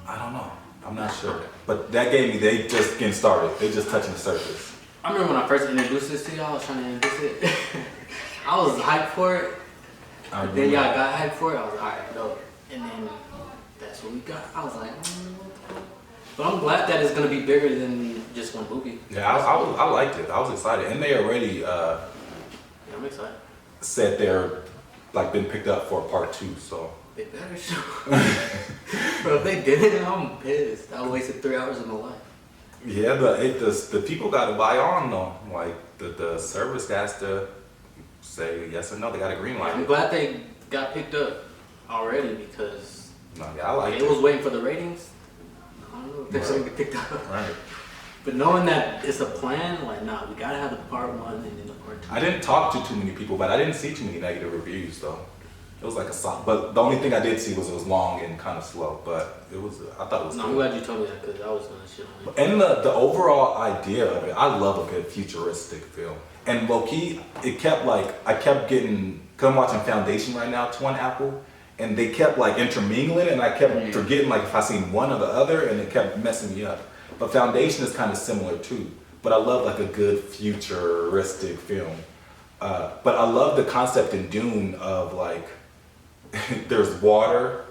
[SPEAKER 1] I don't know. I'm not sure. But that gave me, they just getting started. They just touching the surface.
[SPEAKER 2] I remember when I first introduced this to y'all, I was trying to introduce it. I was hyped for it. But then y'all got hyped for it. I was like, alright, dope. And then that's what we got. I was like, But I'm glad that it's going to be bigger than just one movie.
[SPEAKER 1] Yeah, I liked it. I was excited. And they already
[SPEAKER 2] Yeah, I'm excited.
[SPEAKER 1] said they're like been picked up for part 2. So
[SPEAKER 2] They better show. Bro, if they didn't, I'm pissed. I wasted 3 hours of my life.
[SPEAKER 1] yeah, the people got to buy on though. Like the service has to say yes or no. They got a green light.
[SPEAKER 2] I'm glad they got picked up already because
[SPEAKER 1] No, yeah, I like
[SPEAKER 2] it
[SPEAKER 1] it.
[SPEAKER 2] was waiting for the ratings. I don't know if they're
[SPEAKER 1] Right.
[SPEAKER 2] going to get picked up.
[SPEAKER 1] Right.
[SPEAKER 2] But knowing that it's a plan, like, nah, we gotta have the part 1 and then the part 2.
[SPEAKER 1] I didn't talk to too many people, but I didn't see too many negative reviews though. It was like a solid, but the only thing I did see was it was long and kind of slow, but it was, I thought it was
[SPEAKER 2] No, I'm
[SPEAKER 1] good.
[SPEAKER 2] glad you told me that because I was gonna shit on it.
[SPEAKER 1] And the overall idea of it, I love a good futuristic film. And low key, it kept like, I kept getting, cause I'm watching Foundation right now, too, on Apple, and they kept like intermingling and I kept forgetting like if I seen one or the other and it kept messing me up. But Foundation is kind of similar too. But I love like a good futuristic film. But I love the concept in Dune of like, there's water,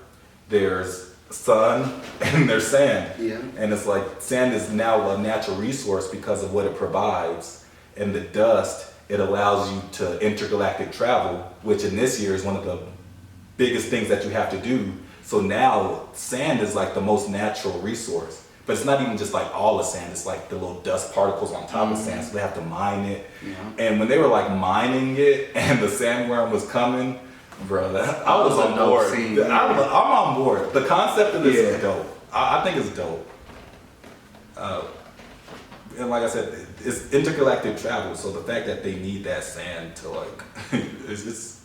[SPEAKER 1] there's sun, and there's sand.
[SPEAKER 3] Yeah.
[SPEAKER 1] And it's like sand is now a natural resource because of what it provides. And the dust, it allows you to intergalactic travel, which in this year is one of the biggest things that you have to do. So now sand is like the most natural resource. But it's not even just like all the sand, it's like the little dust particles on top of sand, so they have to mine it.
[SPEAKER 3] Yeah.
[SPEAKER 1] And when they were like mining it and the sandworm was coming, bro, I was
[SPEAKER 3] was a
[SPEAKER 1] on
[SPEAKER 3] dope
[SPEAKER 1] board.
[SPEAKER 3] scene,
[SPEAKER 1] I'm on board. The concept of this
[SPEAKER 3] Yeah.
[SPEAKER 1] is dope. I think it's dope. And like I said, it's intergalactic travel, so the fact that they need that sand to like, it's just,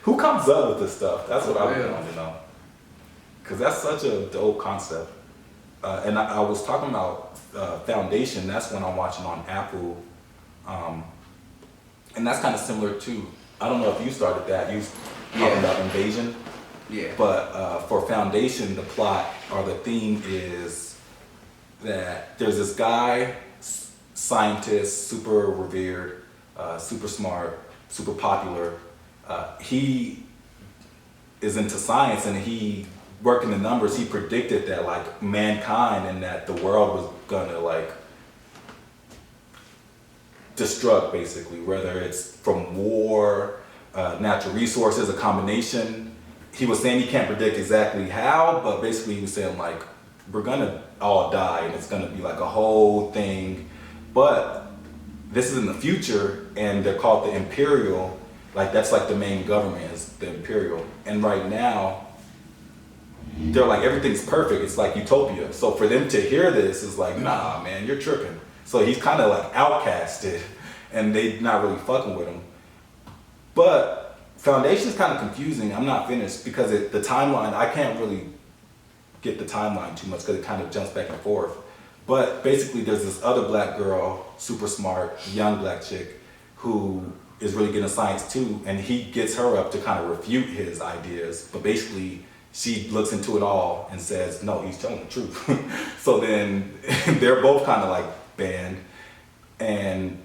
[SPEAKER 1] who comes up with this stuff? That's what I would want to know. Because that's such a dope concept. And I was talking about Foundation, that's when I'm watching on Apple. And that's kind of similar too. I don't know if you started that, you was talking about Invasion.
[SPEAKER 3] Yeah.
[SPEAKER 1] But for Foundation, the plot or the theme is that there's this guy, scientist, super revered, super smart, super popular. He is into science, and he worked in the numbers. He predicted that like mankind and that the world was gonna like destruct, basically, whether it's from war, natural resources, a combination. He was saying he can't predict exactly how, but basically he was saying like we're gonna all die and it's gonna be like a whole thing. But this is in the future, and they're called the Imperial. Like that's like the main government is the Imperial. And right now, they're like everything's perfect. It's like utopia. So for them to hear this is like, nah, man, you're tripping. So he's kind of like outcasted, and they not really fucking with him. But Foundation is kind of confusing. I'm not finished because the timeline, I can't really get the timeline too much because it kind of jumps back and forth. But basically there's this other black girl, super smart, young black chick, who is really good at science too, and he gets her up to kind of refute his ideas. But basically she looks into it all and says, no, he's telling the truth. So then they're both kind of like banned, and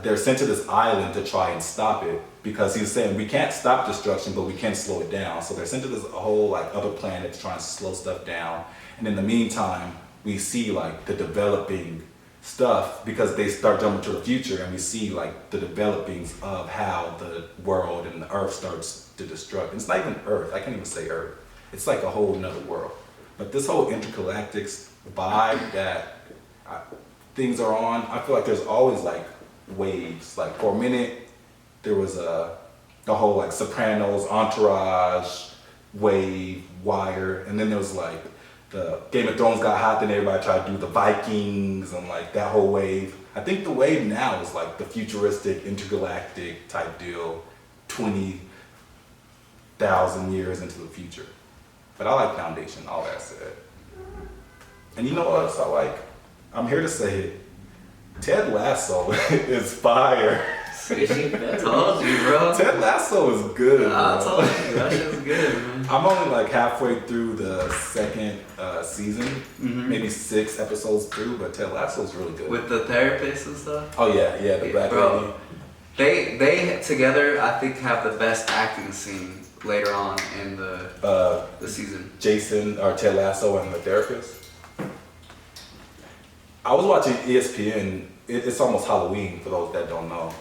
[SPEAKER 1] they're sent to this island to try and stop it, because he's saying we can't stop destruction, but we can slow it down. So they're sent to this whole like other planet to try and slow stuff down. And in the meantime, we see like the developing stuff, because they start jumping to the future, and we see like the developings of how the world and the Earth starts to destruct. It's not even Earth. I can't even say Earth. It's like a whole nother world. But this whole intergalactic vibe that things are on, I feel like there's always like waves. Like for a minute, there was the whole like Sopranos, Entourage, wave, Wire, and then there was like the Game of Thrones got hot, then everybody tried to do the Vikings and like that whole wave. I think the wave now is like the futuristic, intergalactic type deal, 20,000 years into the future. But I like Foundation, all that said. And you know what else I like? I'm here to say it. Ted Lasso is fire.
[SPEAKER 3] I told you, bro.
[SPEAKER 1] Ted Lasso is good, bro.
[SPEAKER 3] I told you, that shit's good, man.
[SPEAKER 1] I'm only like halfway through the second season, maybe 6 episodes through, but Ted Lasso is really good.
[SPEAKER 3] With the therapist and stuff?
[SPEAKER 1] Oh yeah, the black lady.
[SPEAKER 3] They together, I think, have the best acting scene later on in the season.
[SPEAKER 1] Jason, or Ted Lasso and the therapist. I was watching ESPN. It's almost Halloween for those that don't know.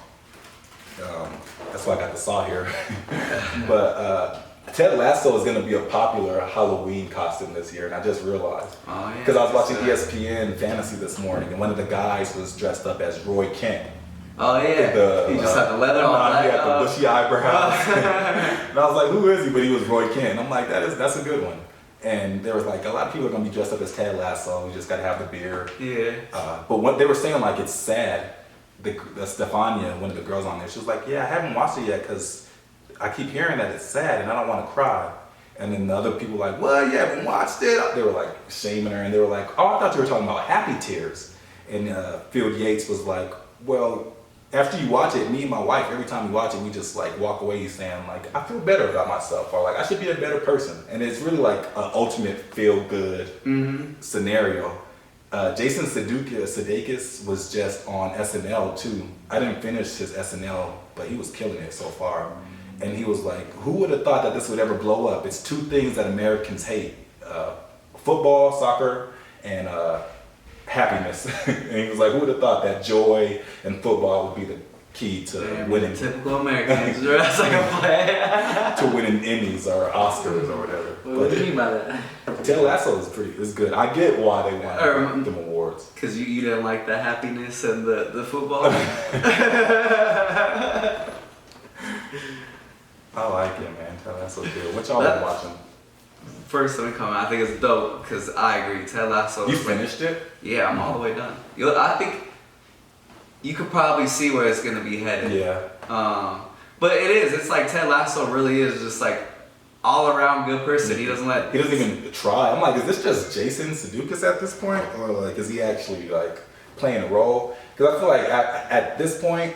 [SPEAKER 1] That's why I got the saw here. But Ted Lasso is going to be a popular Halloween costume this year, and I just realized.
[SPEAKER 3] Oh, yeah.
[SPEAKER 1] Because I was watching ESPN Fantasy this morning, and one of the guys was dressed up as Roy Kent.
[SPEAKER 3] Oh yeah, he just had the leather on.
[SPEAKER 1] He had the bushy eyebrows. And I was like, who is he? But he was Roy Kent. And I'm like, that's a good one. And there was like, a lot of people are going to be dressed up as Ted Lasso. You just got to have the beard.
[SPEAKER 3] Yeah.
[SPEAKER 1] But what they were saying, like, it's sad. The Stefania, one of the girls on there, she was like, yeah, I haven't watched it yet because I keep hearing that it's sad and I don't want to cry. And then the other people were like, well, you haven't watched it? They were like shaming her, and they were like, oh, I thought you were talking about happy tears. And Field Yates was like, well, after you watch it, me and my wife, every time we watch it, we just like walk away saying like, I feel better about myself, or like I should be a better person. And it's really like an ultimate feel good scenario. Jason Sudeikis was just on SNL too. I didn't finish his SNL, but he was killing it so far. And he was like, who would have thought that this would ever blow up? It's 2 things that Americans hate. Football, soccer, and happiness. And he was like, who would have thought that joy and football would be the key to winning?
[SPEAKER 3] Typical Americans dress like a play.
[SPEAKER 1] To winning Emmys or Oscars or whatever.
[SPEAKER 2] What do you mean by that?
[SPEAKER 1] Ted Lasso is good. I get why they won them awards.
[SPEAKER 3] Because you didn't like the happiness and the football?
[SPEAKER 1] I like it, man. Ted Lasso's good. What y'all been watching?
[SPEAKER 3] First thing coming, I think it's dope because I agree. Ted Lasso.
[SPEAKER 1] You finished it?
[SPEAKER 3] Yeah, I'm all the way done. I think you could probably see where it's gonna be headed.
[SPEAKER 1] Yeah.
[SPEAKER 3] But it is. It's like Ted Lasso really is just like all around good person. He doesn't
[SPEAKER 1] even try. I'm like, is this just Jason Sudeikis at this point, or like is he actually like playing a role? Because I feel like at this point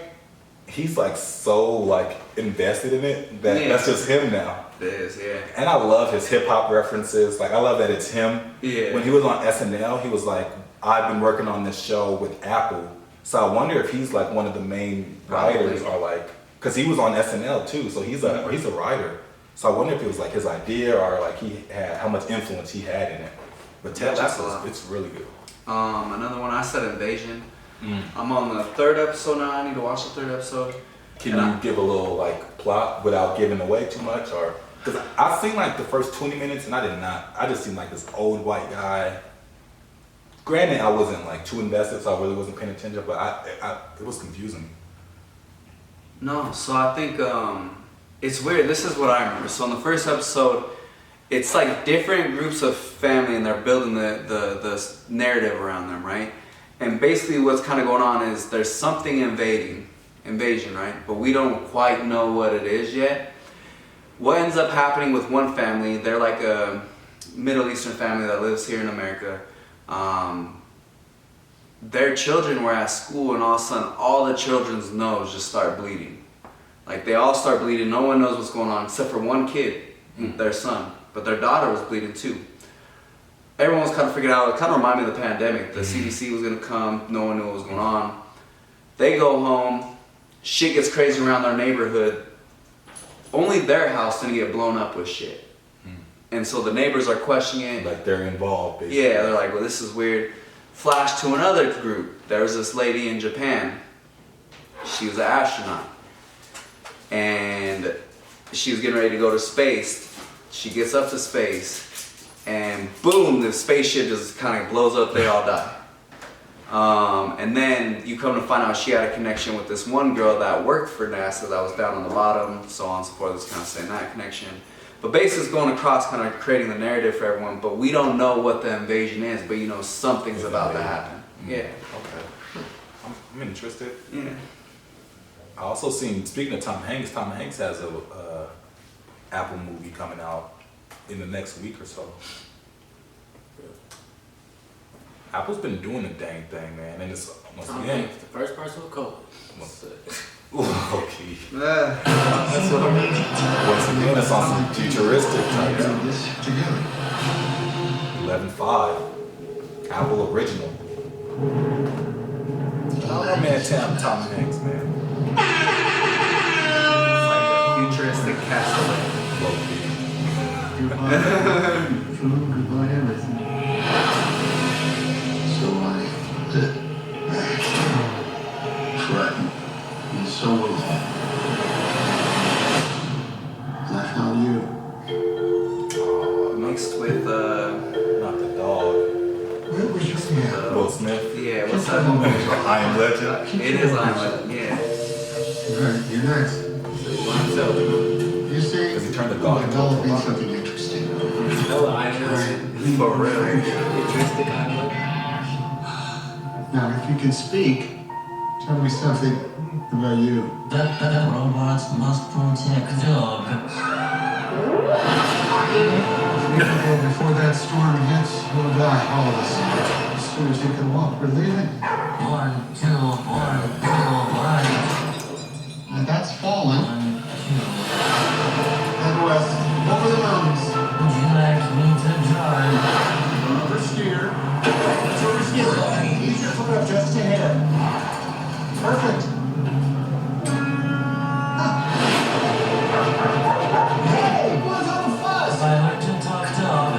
[SPEAKER 1] he's like so like invested in it that that's just him now.
[SPEAKER 3] It is, yeah.
[SPEAKER 1] And I love his hip hop references. Like I love that it's him.
[SPEAKER 3] Yeah.
[SPEAKER 1] When he was on SNL, he was like, I've been working on this show with Apple. So I wonder if he's like one of the main writers, or like, because he was on SNL too. So he's a writer. So I wonder if it was like his idea or like he had how much influence he had in it. But Ted Lasso, it's really good.
[SPEAKER 3] Another one, I said Invasion. I'm on the 3rd episode now. I need to watch the 3rd episode.
[SPEAKER 1] Can you give a little like plot without giving away too much, or because I've seen like the first 20 minutes and I did not. I just seemed like this old white guy. Granted, I wasn't like too invested, so I really wasn't paying attention. But it was confusing.
[SPEAKER 3] No, so I think it's weird. This is what I remember. So in the first episode, it's like different groups of family, and they're building the narrative around them, right? And basically, what's kind of going on is there's something invasion, right? But we don't quite know what it is yet. What ends up happening with one family? They're like a Middle Eastern family that lives here in America. Their children were at school, and all of a sudden all the children's nose just start bleeding. Like they all start bleeding. No one knows what's going on except for one kid, their son, but their daughter was bleeding too. Everyone was kind of figuring out. It kind of reminded me of the pandemic. The CDC was going to come. No one knew what was going on. They go home. Shit gets crazy around their neighborhood. Only their house didn't get blown up with shit. And so the neighbors are questioning it.
[SPEAKER 1] Like they're involved, basically.
[SPEAKER 3] Yeah, they're like, well, this is weird. Flash to another group. There was this lady in Japan. She was an astronaut. And she was getting ready to go to space. She gets up to space. And boom, the spaceship just kind of blows up. They all die. And then you come to find out she had a connection with this one girl that worked for NASA that was down on the bottom, so on and so forth. It's kind of saying that connection. But basically, it's going across, kind of creating the narrative for everyone. But we don't know what the invasion is, but you know something's about to happen. Yeah.
[SPEAKER 1] Okay. I'm interested.
[SPEAKER 3] Yeah.
[SPEAKER 1] I also seen, speaking of Tom Hanks has a Apple movie coming out in the next week or so. Apple's been doing the dang thing, man, and it's once
[SPEAKER 2] Tom
[SPEAKER 1] again.
[SPEAKER 2] Hanks, the first person with COVID.
[SPEAKER 1] Okay.
[SPEAKER 3] That's what I mean.
[SPEAKER 1] Once again, it's on some futuristic type
[SPEAKER 4] Do
[SPEAKER 1] stuff.
[SPEAKER 4] this together.
[SPEAKER 1] 11.5. Apple original. Oh man, Tom Hanks, man.
[SPEAKER 3] It's like a futuristic castaway.
[SPEAKER 1] Low-key.
[SPEAKER 4] Food, goodbye, everything. So I did. Threatened. And so was I. That's how you.
[SPEAKER 3] Mixed with,
[SPEAKER 1] Not the dog.
[SPEAKER 4] Where was your hand?
[SPEAKER 1] Will Smith.
[SPEAKER 3] yeah, what's that movie?
[SPEAKER 1] I Am Legend.
[SPEAKER 3] It is Iron Legend, yeah.
[SPEAKER 4] Right, you're next. You see,
[SPEAKER 1] Does he turn the dog into a
[SPEAKER 4] developing
[SPEAKER 1] robot?
[SPEAKER 4] something interesting.
[SPEAKER 2] Hella islands.
[SPEAKER 3] For real.
[SPEAKER 2] Futuristic island.
[SPEAKER 4] Now, if you can speak, tell me something about you.
[SPEAKER 6] Robots must protect dog.
[SPEAKER 4] Before that storm hits, you'll die, all of us. As soon as you can walk, we're leaving.
[SPEAKER 6] 1, 2, 1, 2, 1.
[SPEAKER 4] Now that's fallen.
[SPEAKER 6] 1, 2.
[SPEAKER 4] Head west, over the mountains.
[SPEAKER 6] Would you like me to drive?
[SPEAKER 4] Oversteer. Let's oversteer. Ease your foot up just ahead. Perfect. Hey, what's all the fuss?
[SPEAKER 6] If I were to talk dog,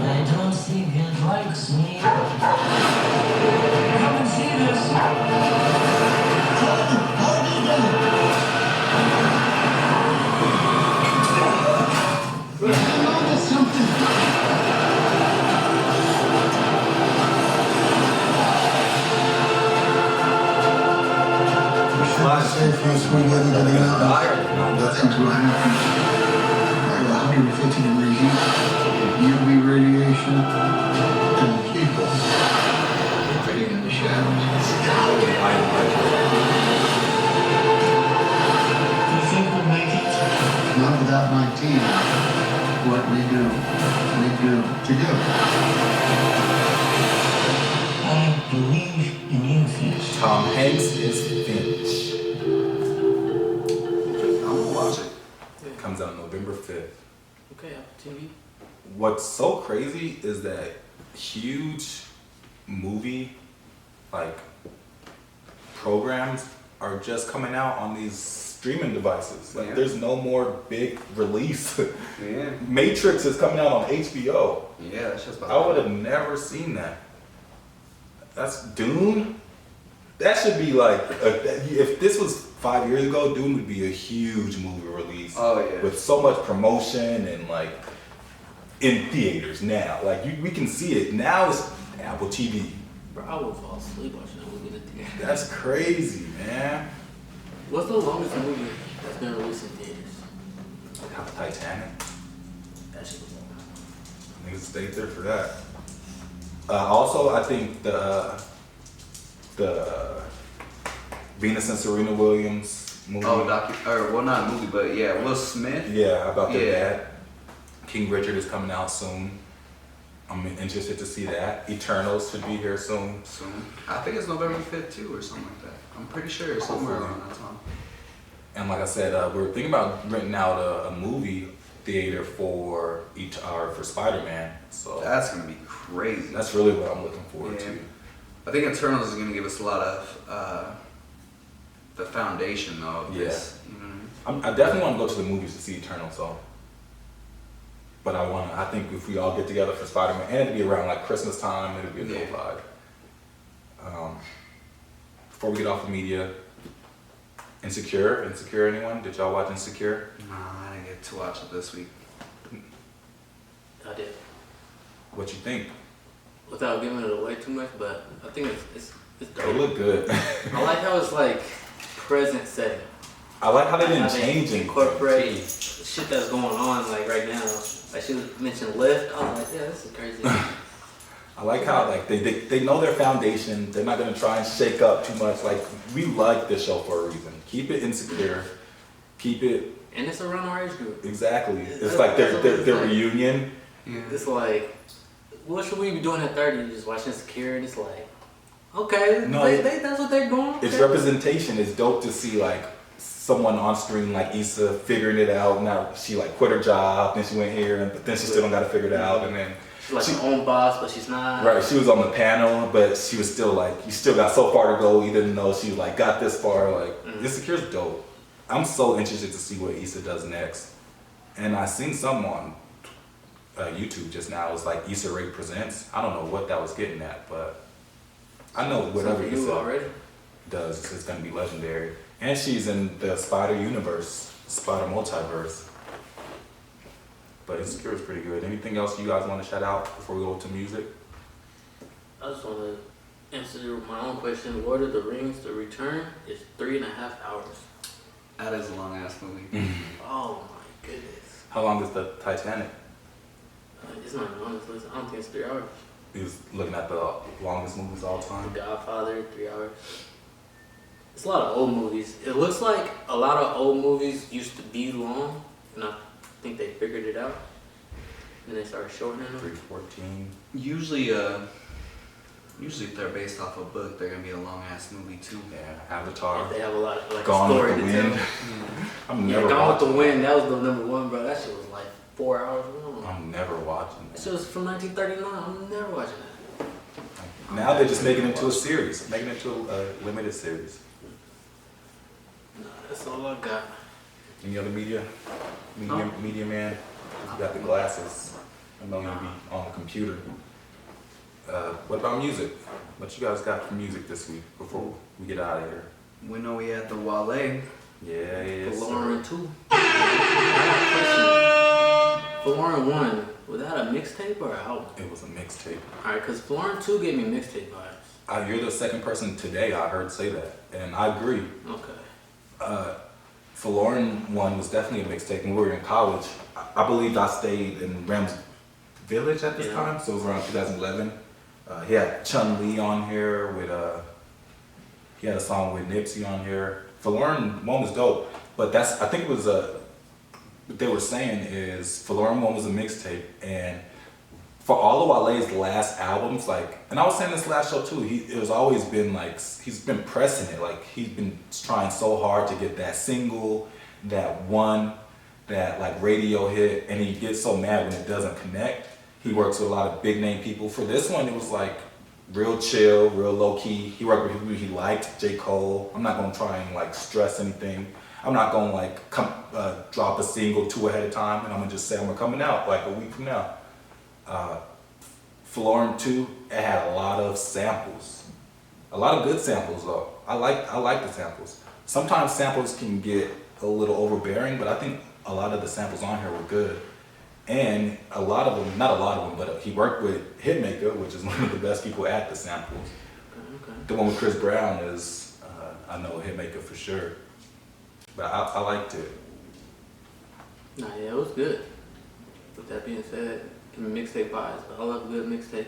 [SPEAKER 6] I don't think it likes me. Come and see this.
[SPEAKER 4] How do you do? We're hanging on to something. Safe for us when we get into the mountains. Nothing's gonna happen. Like 150 degree heat, UV radiation, and people waiting in the shadows.
[SPEAKER 6] Do you think we'll make it?
[SPEAKER 4] Not without my team. What we do together.
[SPEAKER 6] I believe in you, Fish.
[SPEAKER 1] Tom Hanks is Finch.
[SPEAKER 3] I'm gonna watch it.
[SPEAKER 1] Comes out November 5th.
[SPEAKER 2] Okay, Apple TV.
[SPEAKER 1] What's so crazy is that huge movie like programs are just coming out on these streaming devices. Like
[SPEAKER 3] Yeah.
[SPEAKER 1] there's no more big release.
[SPEAKER 3] Yeah.
[SPEAKER 1] Matrix is coming out on HBO.
[SPEAKER 3] Yeah, that's just about
[SPEAKER 1] I would have never seen that. That's Dune. That should be like, if this was 5 years ago, Dune would be a huge movie release.
[SPEAKER 3] Oh, yeah.
[SPEAKER 1] With so much promotion and like in theaters now. Like we can see it. Now it's Apple TV.
[SPEAKER 2] Bro, I would fall asleep watching that movie in the theater.
[SPEAKER 1] That's crazy, man.
[SPEAKER 2] What's the longest movie that's been released in theaters?
[SPEAKER 1] Like Titanic.
[SPEAKER 2] That shit was long.
[SPEAKER 1] Niggas stayed there for that. Also, I think the Venus and Serena Williams movie.
[SPEAKER 3] Oh, not a movie, but yeah, Will Smith.
[SPEAKER 1] Yeah, about their
[SPEAKER 3] Yeah.
[SPEAKER 1] dad. King Richard is coming out soon. I'm interested to see that. Eternals should be here soon.
[SPEAKER 3] Soon. I think it's November 5th too, or something like that. I'm pretty sure it's somewhere
[SPEAKER 1] Hopefully.
[SPEAKER 3] around that time.
[SPEAKER 1] And like I said, we're thinking about renting out a movie theater for Spider-Man. So
[SPEAKER 3] That's gonna be crazy.
[SPEAKER 1] that's really what I'm looking forward
[SPEAKER 3] Yeah.
[SPEAKER 1] to.
[SPEAKER 3] I think Eternals is gonna give us a lot of the foundation though of
[SPEAKER 1] Yeah.
[SPEAKER 3] this. You know what I mean?
[SPEAKER 1] I definitely want to go to the movies to see Eternals, though. But I think if we all get together for Spider-Man, and it'll be around like Christmas time, it'll be a dope
[SPEAKER 3] Yeah.
[SPEAKER 1] vibe. Before we get off the media, Insecure anyone? Did y'all watch Insecure?
[SPEAKER 3] Nah, I didn't get to watch it this week.
[SPEAKER 2] I did.
[SPEAKER 1] What you think?
[SPEAKER 2] Without giving it away too much, but I think it's
[SPEAKER 1] It
[SPEAKER 2] dope.
[SPEAKER 1] look good.
[SPEAKER 2] I like how it's like present setting.
[SPEAKER 1] I like how they
[SPEAKER 2] How
[SPEAKER 1] didn't
[SPEAKER 2] they
[SPEAKER 1] change it.
[SPEAKER 2] incorporate shit that's going on like right now. Like she mentioned Lyft. I was like, yeah, this is crazy.
[SPEAKER 1] I like how like they know their foundation. They're not gonna try and shake up too much. Like we like this show for a reason. Keep it insecure. Keep it
[SPEAKER 2] And it's around our age group.
[SPEAKER 1] exactly. It's like their reunion.
[SPEAKER 3] Yeah.
[SPEAKER 2] It's like, what should we be doing at 30? Just watching Insecure, and it's like, okay,
[SPEAKER 1] No,
[SPEAKER 2] that's what they're doing.
[SPEAKER 1] It's
[SPEAKER 2] okay.
[SPEAKER 1] representation. It's dope to see like someone on screen like Issa figuring it out. Now she like quit her job, then she went here, but then she still don't got to figure it out. And then
[SPEAKER 2] She's like her own boss, but she's not.
[SPEAKER 1] right, she was on the panel, but she was still like, you still got so far to go. You didn't know she like got this far. Like Insecure's dope. I'm so interested to see what Issa does next. And I seen some on YouTube just now. It was like Issa Rae Presents. I don't know what that was getting at, but I know whatever
[SPEAKER 2] Something new
[SPEAKER 1] Issa
[SPEAKER 2] already.
[SPEAKER 1] does is going to be legendary. And she's in the Spider Universe, Spider Multiverse. But Insecure is pretty good. Anything else you guys want to shout out before we go to music?
[SPEAKER 2] I just want to answer my own question. Lord of the Rings: The Return is 3.5 hours.
[SPEAKER 3] That is a long ass movie.
[SPEAKER 2] Oh my goodness.
[SPEAKER 1] How long is the Titanic?
[SPEAKER 2] It's not on this list. I don't think it's 3 hours.
[SPEAKER 1] He was looking at the longest movies of all
[SPEAKER 2] The
[SPEAKER 1] time.
[SPEAKER 2] Godfather, 3 hours. It's a lot of old movies. It looks like a lot of old movies used to be long, and I think they figured it out. And they started shortening them.
[SPEAKER 1] 314.
[SPEAKER 3] Usually if they're based off a book, they're gonna be a long ass movie too.
[SPEAKER 1] Yeah, Avatar.
[SPEAKER 2] If they have a lot of like
[SPEAKER 1] Gone
[SPEAKER 2] a story
[SPEAKER 1] with the
[SPEAKER 2] to
[SPEAKER 1] Wind.
[SPEAKER 2] tell.
[SPEAKER 1] I'm
[SPEAKER 2] Yeah,
[SPEAKER 1] never
[SPEAKER 2] Gone with the
[SPEAKER 1] watching
[SPEAKER 2] Wind, that was the number one, bro. That shit was like 4 hours long.
[SPEAKER 1] I'm never watching
[SPEAKER 2] That
[SPEAKER 1] that.
[SPEAKER 2] shit was from 1939. I'm never watching that.
[SPEAKER 1] Now they're just making it into a series, making it into a limited series.
[SPEAKER 2] Nah, that's all I got.
[SPEAKER 1] Any other media man? You got the glasses. I know you'll be on the computer. What about music? What you guys got for music this week before we get out of here?
[SPEAKER 3] We know we had the Wale.
[SPEAKER 1] Yeah,
[SPEAKER 2] For
[SPEAKER 1] sir.
[SPEAKER 2] Lauren 2. I got a question. For Lauren 1, was that a mixtape or an album?
[SPEAKER 1] It was a mixtape.
[SPEAKER 2] Alright, because Lauren 2 gave me mixtape vibes.
[SPEAKER 1] You're the second person today I heard say that, and I agree.
[SPEAKER 2] Okay.
[SPEAKER 1] For Lauren 1 was definitely a mixtape. When we were in college, I believe I stayed in Rams Village at this
[SPEAKER 2] Yeah.
[SPEAKER 1] time, so it was around 2011. He had Chun Li on here with he had a song with Nipsey on here. For Lauren 1 was dope, but I think it was what they were saying is For Lauren 1 was a mixtape, and for all of Wale's last albums, like, and I was saying this last show too, it was always been like, he's been pressing it, like he's been trying so hard to get that single, that like radio hit, and he gets so mad when it doesn't connect. He works with a lot of big name people. For this one, it was like, real chill, real low key. He worked with people he liked, J. Cole. I'm not gonna try and like stress anything. I'm not gonna like drop a single 2 ahead of time, and I'm gonna just say we're coming out like a week from now. Florin 2, it had a lot of samples, a lot of good samples though. I like the samples. Sometimes samples can get a little overbearing, but I think a lot of the samples on here were good. And a lot of them, not a lot of them, but he worked with Hitmaker, which is one of the best people at the samples.
[SPEAKER 2] Okay.
[SPEAKER 1] The one with Chris Brown is, I know Hitmaker for sure. But I liked it.
[SPEAKER 2] Nah, yeah, it was good. With that being said, mixtape vibes, but I love a good mixtape.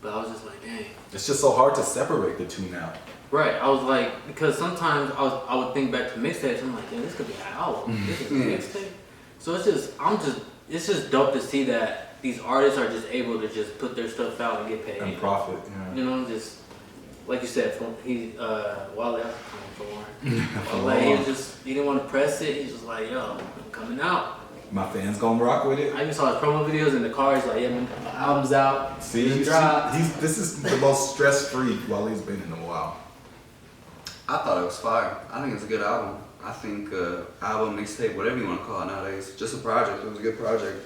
[SPEAKER 2] But I was just like, dang.
[SPEAKER 1] It's just so hard to separate the two now.
[SPEAKER 2] Right, I was like, because sometimes I would think back to mixtapes, I'm like, yeah, this could be an album. This is a mixtape. So it's just dope to see that these artists are just able to just put their stuff out and get paid.
[SPEAKER 1] And profit, yeah.
[SPEAKER 2] You know, just like you said, Wale, I was coming for Warren. He didn't want to press it. He's just like, yo, I'm coming out.
[SPEAKER 1] My fans gonna rock with it.
[SPEAKER 2] I even saw his promo videos in the car. He's like, yeah, my album's out.
[SPEAKER 1] See, this is the most stress-free Wale's been in a while.
[SPEAKER 3] I thought it was fire. I think it's a good album. I think album, mixtape, whatever you want to call it nowadays, just a project. It was a good project.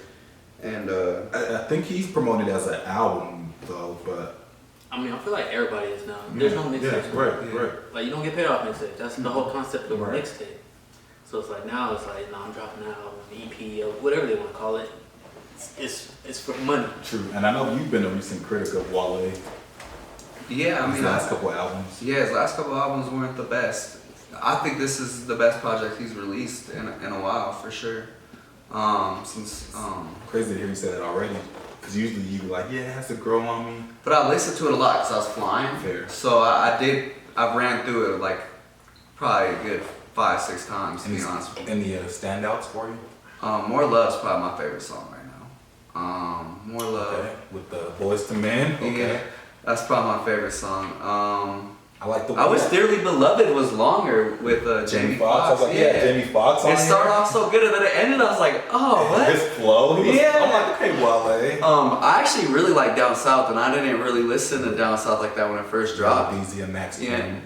[SPEAKER 3] And
[SPEAKER 1] I think he's promoted as an album though, but
[SPEAKER 2] I mean, I feel like everybody is now. There's no mixtape.
[SPEAKER 1] Yeah, right.
[SPEAKER 2] Like, you don't get paid off mixtape. That's the whole concept of a
[SPEAKER 1] Right.
[SPEAKER 2] mixtape. So it's like now it's like, no, I'm dropping an album, EP, or whatever they want to call it. It's for money.
[SPEAKER 1] True. And I know you've been a recent critic of Wale.
[SPEAKER 3] yeah, I
[SPEAKER 1] His
[SPEAKER 3] mean,
[SPEAKER 1] last couple albums.
[SPEAKER 3] yeah, his last couple albums weren't the best. I think this is the best project he's released in a while, for sure.
[SPEAKER 1] Crazy to hear you say that already. Because usually you be like, yeah, it has to grow on me.
[SPEAKER 3] But I listened to it a lot because I was flying.
[SPEAKER 1] Fair.
[SPEAKER 3] So I ran through it like probably a good 5-6 times, to be honest with you.
[SPEAKER 1] Any standouts for you?
[SPEAKER 3] More Love's probably my favorite song right now. More Love.
[SPEAKER 1] Okay. With the Boys to Men. Okay.
[SPEAKER 3] Yeah, that's probably my favorite song.
[SPEAKER 1] I like the
[SPEAKER 3] I wish Dearly Beloved was longer with Jamie Foxx.
[SPEAKER 1] I was like, yeah, Jamie Foxx on
[SPEAKER 3] It started off so good and then it ended. I was like, oh, what?
[SPEAKER 1] His flow. I'm like, okay, Wale.
[SPEAKER 3] I actually really like Down South, and I didn't really listen to Down South like that when it first dropped.
[SPEAKER 1] Easy and Max.
[SPEAKER 3] Yeah.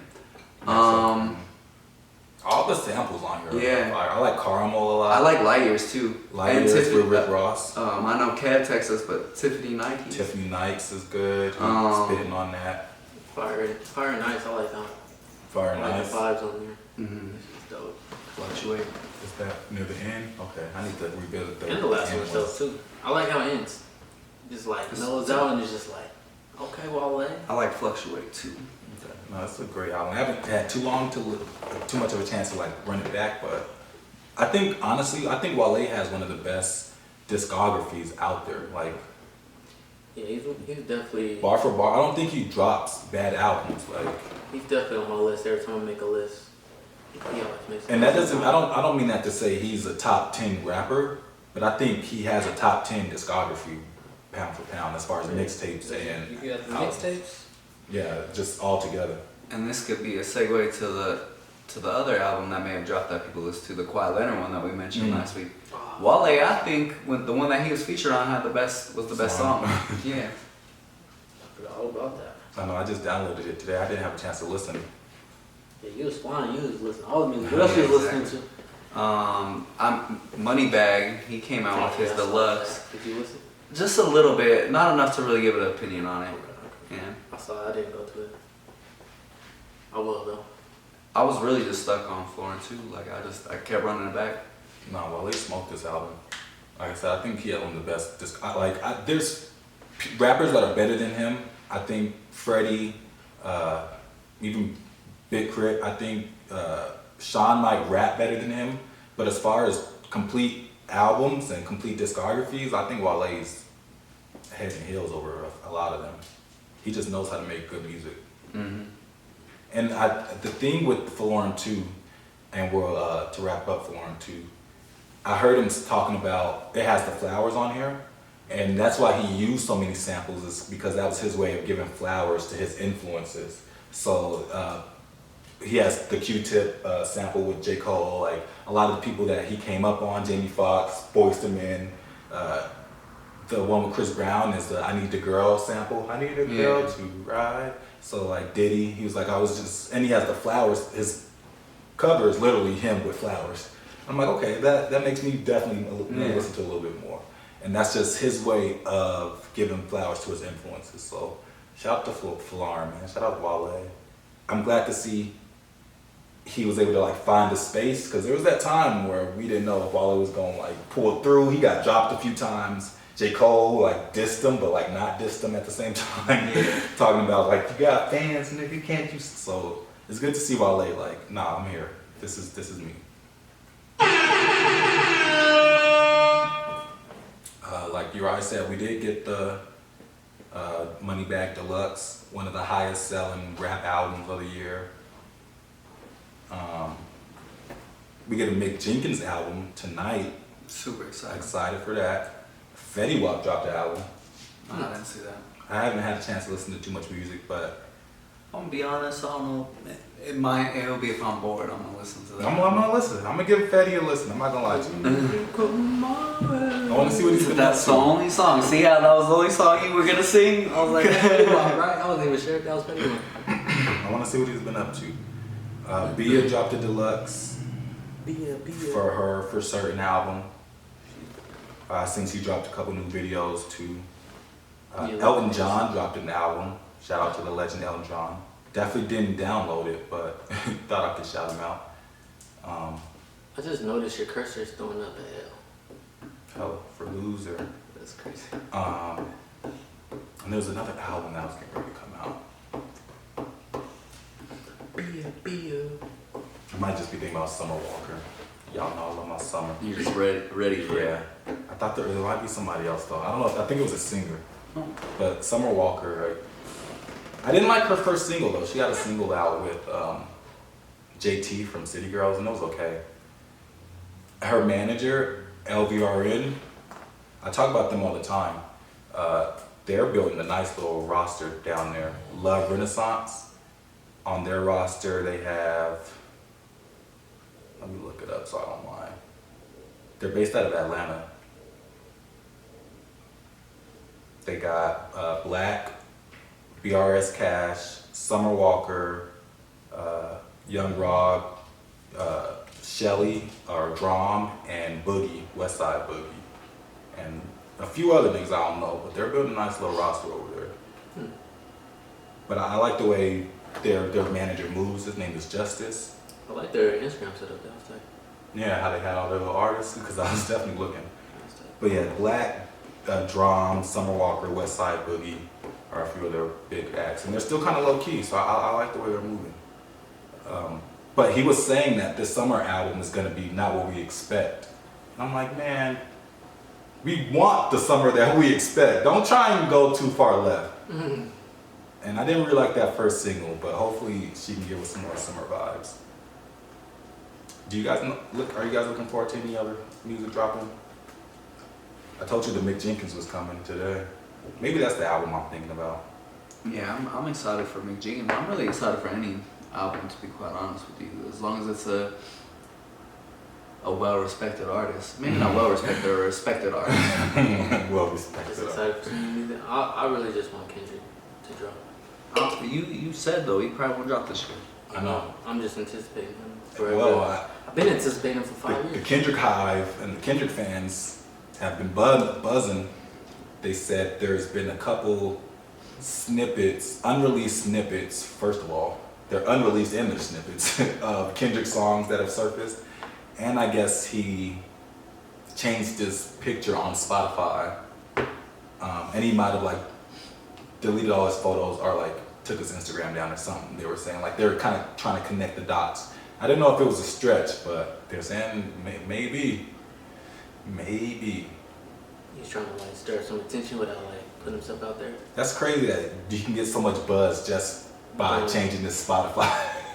[SPEAKER 1] All the samples on here.
[SPEAKER 3] Yeah.
[SPEAKER 1] Are fire. I like Caramel a lot.
[SPEAKER 3] I like Lightyears too.
[SPEAKER 1] Lightyears with Rick Ross.
[SPEAKER 3] I know Kev Texas, but Tiffany Nike.
[SPEAKER 1] Tiffany Nikes is good. He's spitting on that.
[SPEAKER 2] Fire Nights, I like that.
[SPEAKER 1] Fire
[SPEAKER 2] I like
[SPEAKER 1] Nice.
[SPEAKER 2] the vibes on there.
[SPEAKER 3] Mm-hmm.
[SPEAKER 2] It's dope.
[SPEAKER 3] Fluctuate.
[SPEAKER 1] Is that near the end? Okay, I need to revisit the
[SPEAKER 2] And the last
[SPEAKER 1] end
[SPEAKER 2] one dope too. I like how it ends. Just like mellows out and it's just like, okay, Wale.
[SPEAKER 3] I like Fluctuate too.
[SPEAKER 1] Okay. No, it's a great album. I haven't had too much of a chance to like run it back, but I think honestly, Wale has one of the best discographies out there. Like
[SPEAKER 2] Yeah, he's definitely
[SPEAKER 1] bar for bar, I don't think he drops bad albums. Like,
[SPEAKER 2] he's definitely on my list every time I make a list. He always makes
[SPEAKER 1] and that doesn't. I don't mean that to say he's a top 10 rapper, but I think he has a top 10 discography pound for pound as far as mixtapes and
[SPEAKER 2] You got the
[SPEAKER 1] albums.
[SPEAKER 2] mixtapes?
[SPEAKER 1] Yeah, just all together.
[SPEAKER 3] And this could be a segue to the other album that may have dropped that people listen to, the Quiet Leonard one that we mentioned last week. Wale, I think, when the one that he was featured on had the best song. Yeah.
[SPEAKER 2] I forgot all about that.
[SPEAKER 1] I know. I just downloaded it today. I didn't have a chance to listen.
[SPEAKER 2] Yeah, you was flying, you was listening to all the music. What else you was listening to?
[SPEAKER 3] I'm Moneybag. He came out with his
[SPEAKER 2] Yeah, I saw
[SPEAKER 3] deluxe.
[SPEAKER 2] that. Did you listen?
[SPEAKER 3] Just a little bit, not enough to really give an opinion on it. Yeah.
[SPEAKER 2] I saw it, I didn't go to it. I will though.
[SPEAKER 3] I was really just stuck on Florin too. Like I kept running it back.
[SPEAKER 1] No, Wale smoked this album. Like I said, I think he had one of the best. There's rappers that are better than him. I think Freddie, even Big Crit. I think Sean might rap better than him. But as far as complete albums and complete discographies, I think Wale's head and heels over a lot of them. He just knows how to make good music.
[SPEAKER 3] Mm-hmm.
[SPEAKER 1] And the thing with Florin 2, and we'll to wrap up Florin 2, I heard him talking about, it has the flowers on here, and that's why he used so many samples, is because that was his way of giving flowers to his influences. So he has the Q-Tip sample with J. Cole, like a lot of the people that he came up on, Jamie Foxx, Boyz II Men, the one with Chris Brown is the "I Need the Girl" sample. I need a girl to ride. So like Diddy, he was like, and he has the flowers. His cover is literally him with flowers. I'm like, okay, that makes me definitely listen to a little bit more. And that's just his way of giving flowers to his influences. So shout out to Flar, man. Shout out to Wale. I'm glad to see he was able to like find a space, because there was that time where we didn't know if Wale was going to like pull through. He got dropped a few times. J. Cole like dissed him, but like not dissed him at the same time. Talking about like, you got fans, nigga, can't you? So it's good to see Wale like, nah, I'm here. This is me. Like Uriah said, we did get the Moneybagg Deluxe, one of the highest selling rap albums of the year. We get a Mick Jenkins album tonight.
[SPEAKER 3] Super excited.
[SPEAKER 1] Excited for that. Fetty Wap dropped the album.
[SPEAKER 3] I didn't see that.
[SPEAKER 1] I haven't had a chance to listen to too much music, but
[SPEAKER 3] I'm gonna be honest, I don't know. It'll be if I'm bored, I'm gonna listen to that.
[SPEAKER 1] I'm gonna listen. I'm gonna give Fetty a listen. I'm not gonna lie to you. I want to see what he's been up
[SPEAKER 3] That's
[SPEAKER 1] to.
[SPEAKER 3] the only song. See how that was the only song you were gonna sing? I was like,
[SPEAKER 2] right? I wasn't even sure if that was Fetty Wap.
[SPEAKER 1] I want to see what he's been up to. Bia dropped a deluxe for her for certain album. Since he dropped a couple new videos too. Elton John dropped an album. Shout out to the legend Elton John. Definitely didn't download it, but thought I could shout him out.
[SPEAKER 2] I just noticed your cursor's throwing up a L.
[SPEAKER 1] Hell, for Loser.
[SPEAKER 2] That's crazy.
[SPEAKER 1] And there was another album that was getting ready to come out.
[SPEAKER 2] Bia.
[SPEAKER 1] I might just be thinking about Summer Walker. Y'all know I love my summer.
[SPEAKER 3] you're just ready for it.
[SPEAKER 1] Yeah. I thought there might be somebody else though. I don't know. I think it was a singer. But Summer Walker, like, I didn't like her first single though. She got a single out with JT from City Girls, and it was okay. Her manager, LVRN, I talk about them all the time. They're building a nice little roster down there. Love Renaissance. On their roster, they have, let me look it up so I don't lie. They're based out of Atlanta. They got Black, BRS Cash, Summer Walker, Young Rob, Shelly, or Drum, and Boogie, Westside Boogie. And a few other things I don't know, but they're building a nice little roster over there. But I like the way their manager moves. His name is Justice.
[SPEAKER 2] I like their Instagram setup. That was tight.
[SPEAKER 1] Yeah, how they had all their little artists, because I was definitely looking.
[SPEAKER 2] That was tight.
[SPEAKER 1] But yeah, Black, Drum, Summer Walker, Westside Boogie are a few of their big acts. And they're still kind of low key, so I like the way they're moving. But he was saying that this summer album is going to be not what we expect. And I'm like, man, we want the summer that we expect. Don't try and go too far left.
[SPEAKER 2] Mm-hmm.
[SPEAKER 1] And I didn't really like that first single, but hopefully she can give us some more summer vibes. Do you guys are you guys looking forward to any other music dropping? I told you the Mick Jenkins was coming today. Maybe that's the album I'm thinking about.
[SPEAKER 3] Yeah, I'm excited for Mick Jenkins. I'm really excited for any album, to be quite honest with you. As long as it's a well-respected artist. Maybe not well-respected, or a respected artist.
[SPEAKER 1] Well
[SPEAKER 2] Just
[SPEAKER 1] respected.
[SPEAKER 2] excited for some new music. I really just want Kendrick to drop.
[SPEAKER 3] You said though, he probably won't drop this year.
[SPEAKER 1] I know.
[SPEAKER 2] I'm just anticipating him forever.
[SPEAKER 1] Well,
[SPEAKER 2] I've been anticipating him for 5
[SPEAKER 1] the
[SPEAKER 2] years.
[SPEAKER 1] Kendrick Hive and the Kendrick fans have been buzzing. They said there's been a couple snippets, unreleased snippets, first of all. They're unreleased image snippets of Kendrick songs that have surfaced. And I guess he changed his picture on Spotify. And he might have like deleted all his photos or like took his Instagram down or something. They were saying like they were kind of trying to connect the dots. I didn't know if it was a stretch, but they're saying maybe.
[SPEAKER 2] He's trying to like stir some attention without like putting himself out there.
[SPEAKER 1] That's crazy that you can get so much buzz just by changing this Spotify.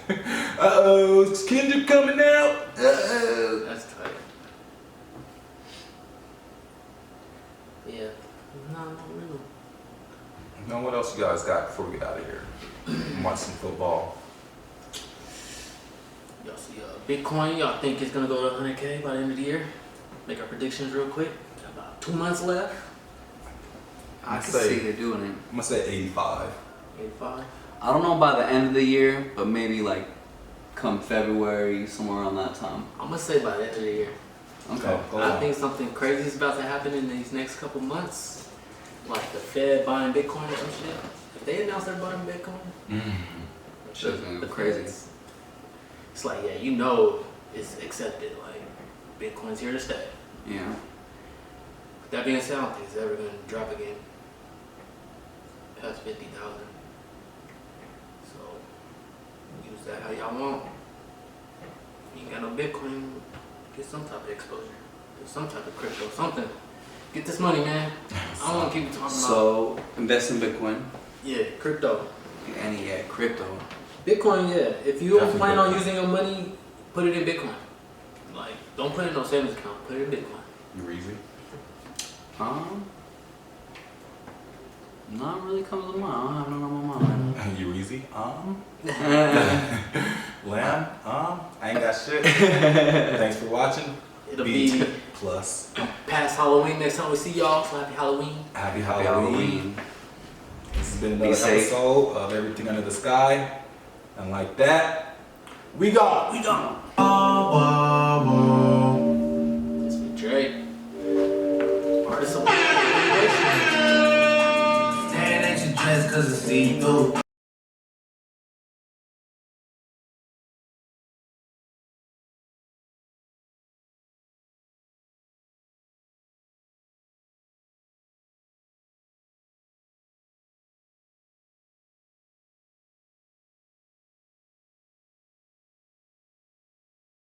[SPEAKER 1] Uh-oh, is Kendrick coming out? Uh-oh.
[SPEAKER 2] That's tight. Yeah. No, really.
[SPEAKER 1] Now what else you guys got before we get out of here? Watch some football.
[SPEAKER 2] Y'all see Bitcoin, y'all think it's gonna go to 100K by the end of the year? Make our predictions real quick. Got about 2 months left.
[SPEAKER 3] I
[SPEAKER 1] I'd
[SPEAKER 3] can
[SPEAKER 1] say-
[SPEAKER 3] see it doing it.
[SPEAKER 1] I'm gonna say 85.
[SPEAKER 2] 85.
[SPEAKER 3] I don't know by the end of the year, but maybe like come February, somewhere around that time.
[SPEAKER 2] I'm gonna say by the end of the year.
[SPEAKER 3] Okay.
[SPEAKER 1] Go
[SPEAKER 2] I
[SPEAKER 1] on.
[SPEAKER 2] think something crazy is about to happen in these next couple months. Like the Fed buying Bitcoin or some shit. If they announce they're buying Bitcoin,
[SPEAKER 3] Shit's gonna go
[SPEAKER 2] the
[SPEAKER 3] crazy.
[SPEAKER 2] Feds, it's like, yeah, you know it's accepted. Like, Bitcoin's here to stay.
[SPEAKER 3] Yeah.
[SPEAKER 2] That being said, I don't think it's ever gonna drop again past 50,000. So use that how y'all want. You ain't got no Bitcoin, get some type of exposure, do some type of crypto, something. Get this money, man. I don't want people talking about
[SPEAKER 3] So invest in Bitcoin.
[SPEAKER 2] crypto.
[SPEAKER 3] And yeah, crypto.
[SPEAKER 2] Bitcoin, yeah. If you don't
[SPEAKER 1] Definitely
[SPEAKER 2] plan on
[SPEAKER 1] Bitcoin.
[SPEAKER 2] using your money, put it in Bitcoin. Like, don't put it in no savings account. Put it in Bitcoin.
[SPEAKER 1] You easy?
[SPEAKER 3] Not really comes to mind. I don't have none on my mind.
[SPEAKER 1] You easy?
[SPEAKER 3] Right
[SPEAKER 1] Lamb? I ain't got shit. Thanks for watching.
[SPEAKER 2] It'll
[SPEAKER 1] B
[SPEAKER 2] be
[SPEAKER 1] plus.
[SPEAKER 2] past Halloween next time we see y'all. So happy Halloween.
[SPEAKER 1] Happy
[SPEAKER 3] Happy
[SPEAKER 1] Halloween.
[SPEAKER 3] Halloween.
[SPEAKER 1] This has been
[SPEAKER 3] Be
[SPEAKER 1] another
[SPEAKER 3] safe.
[SPEAKER 1] episode of Everything Under the Sky. And like that, we got.
[SPEAKER 2] This be Drake. Artist of
[SPEAKER 7] Staring at your dress cause it's see-through.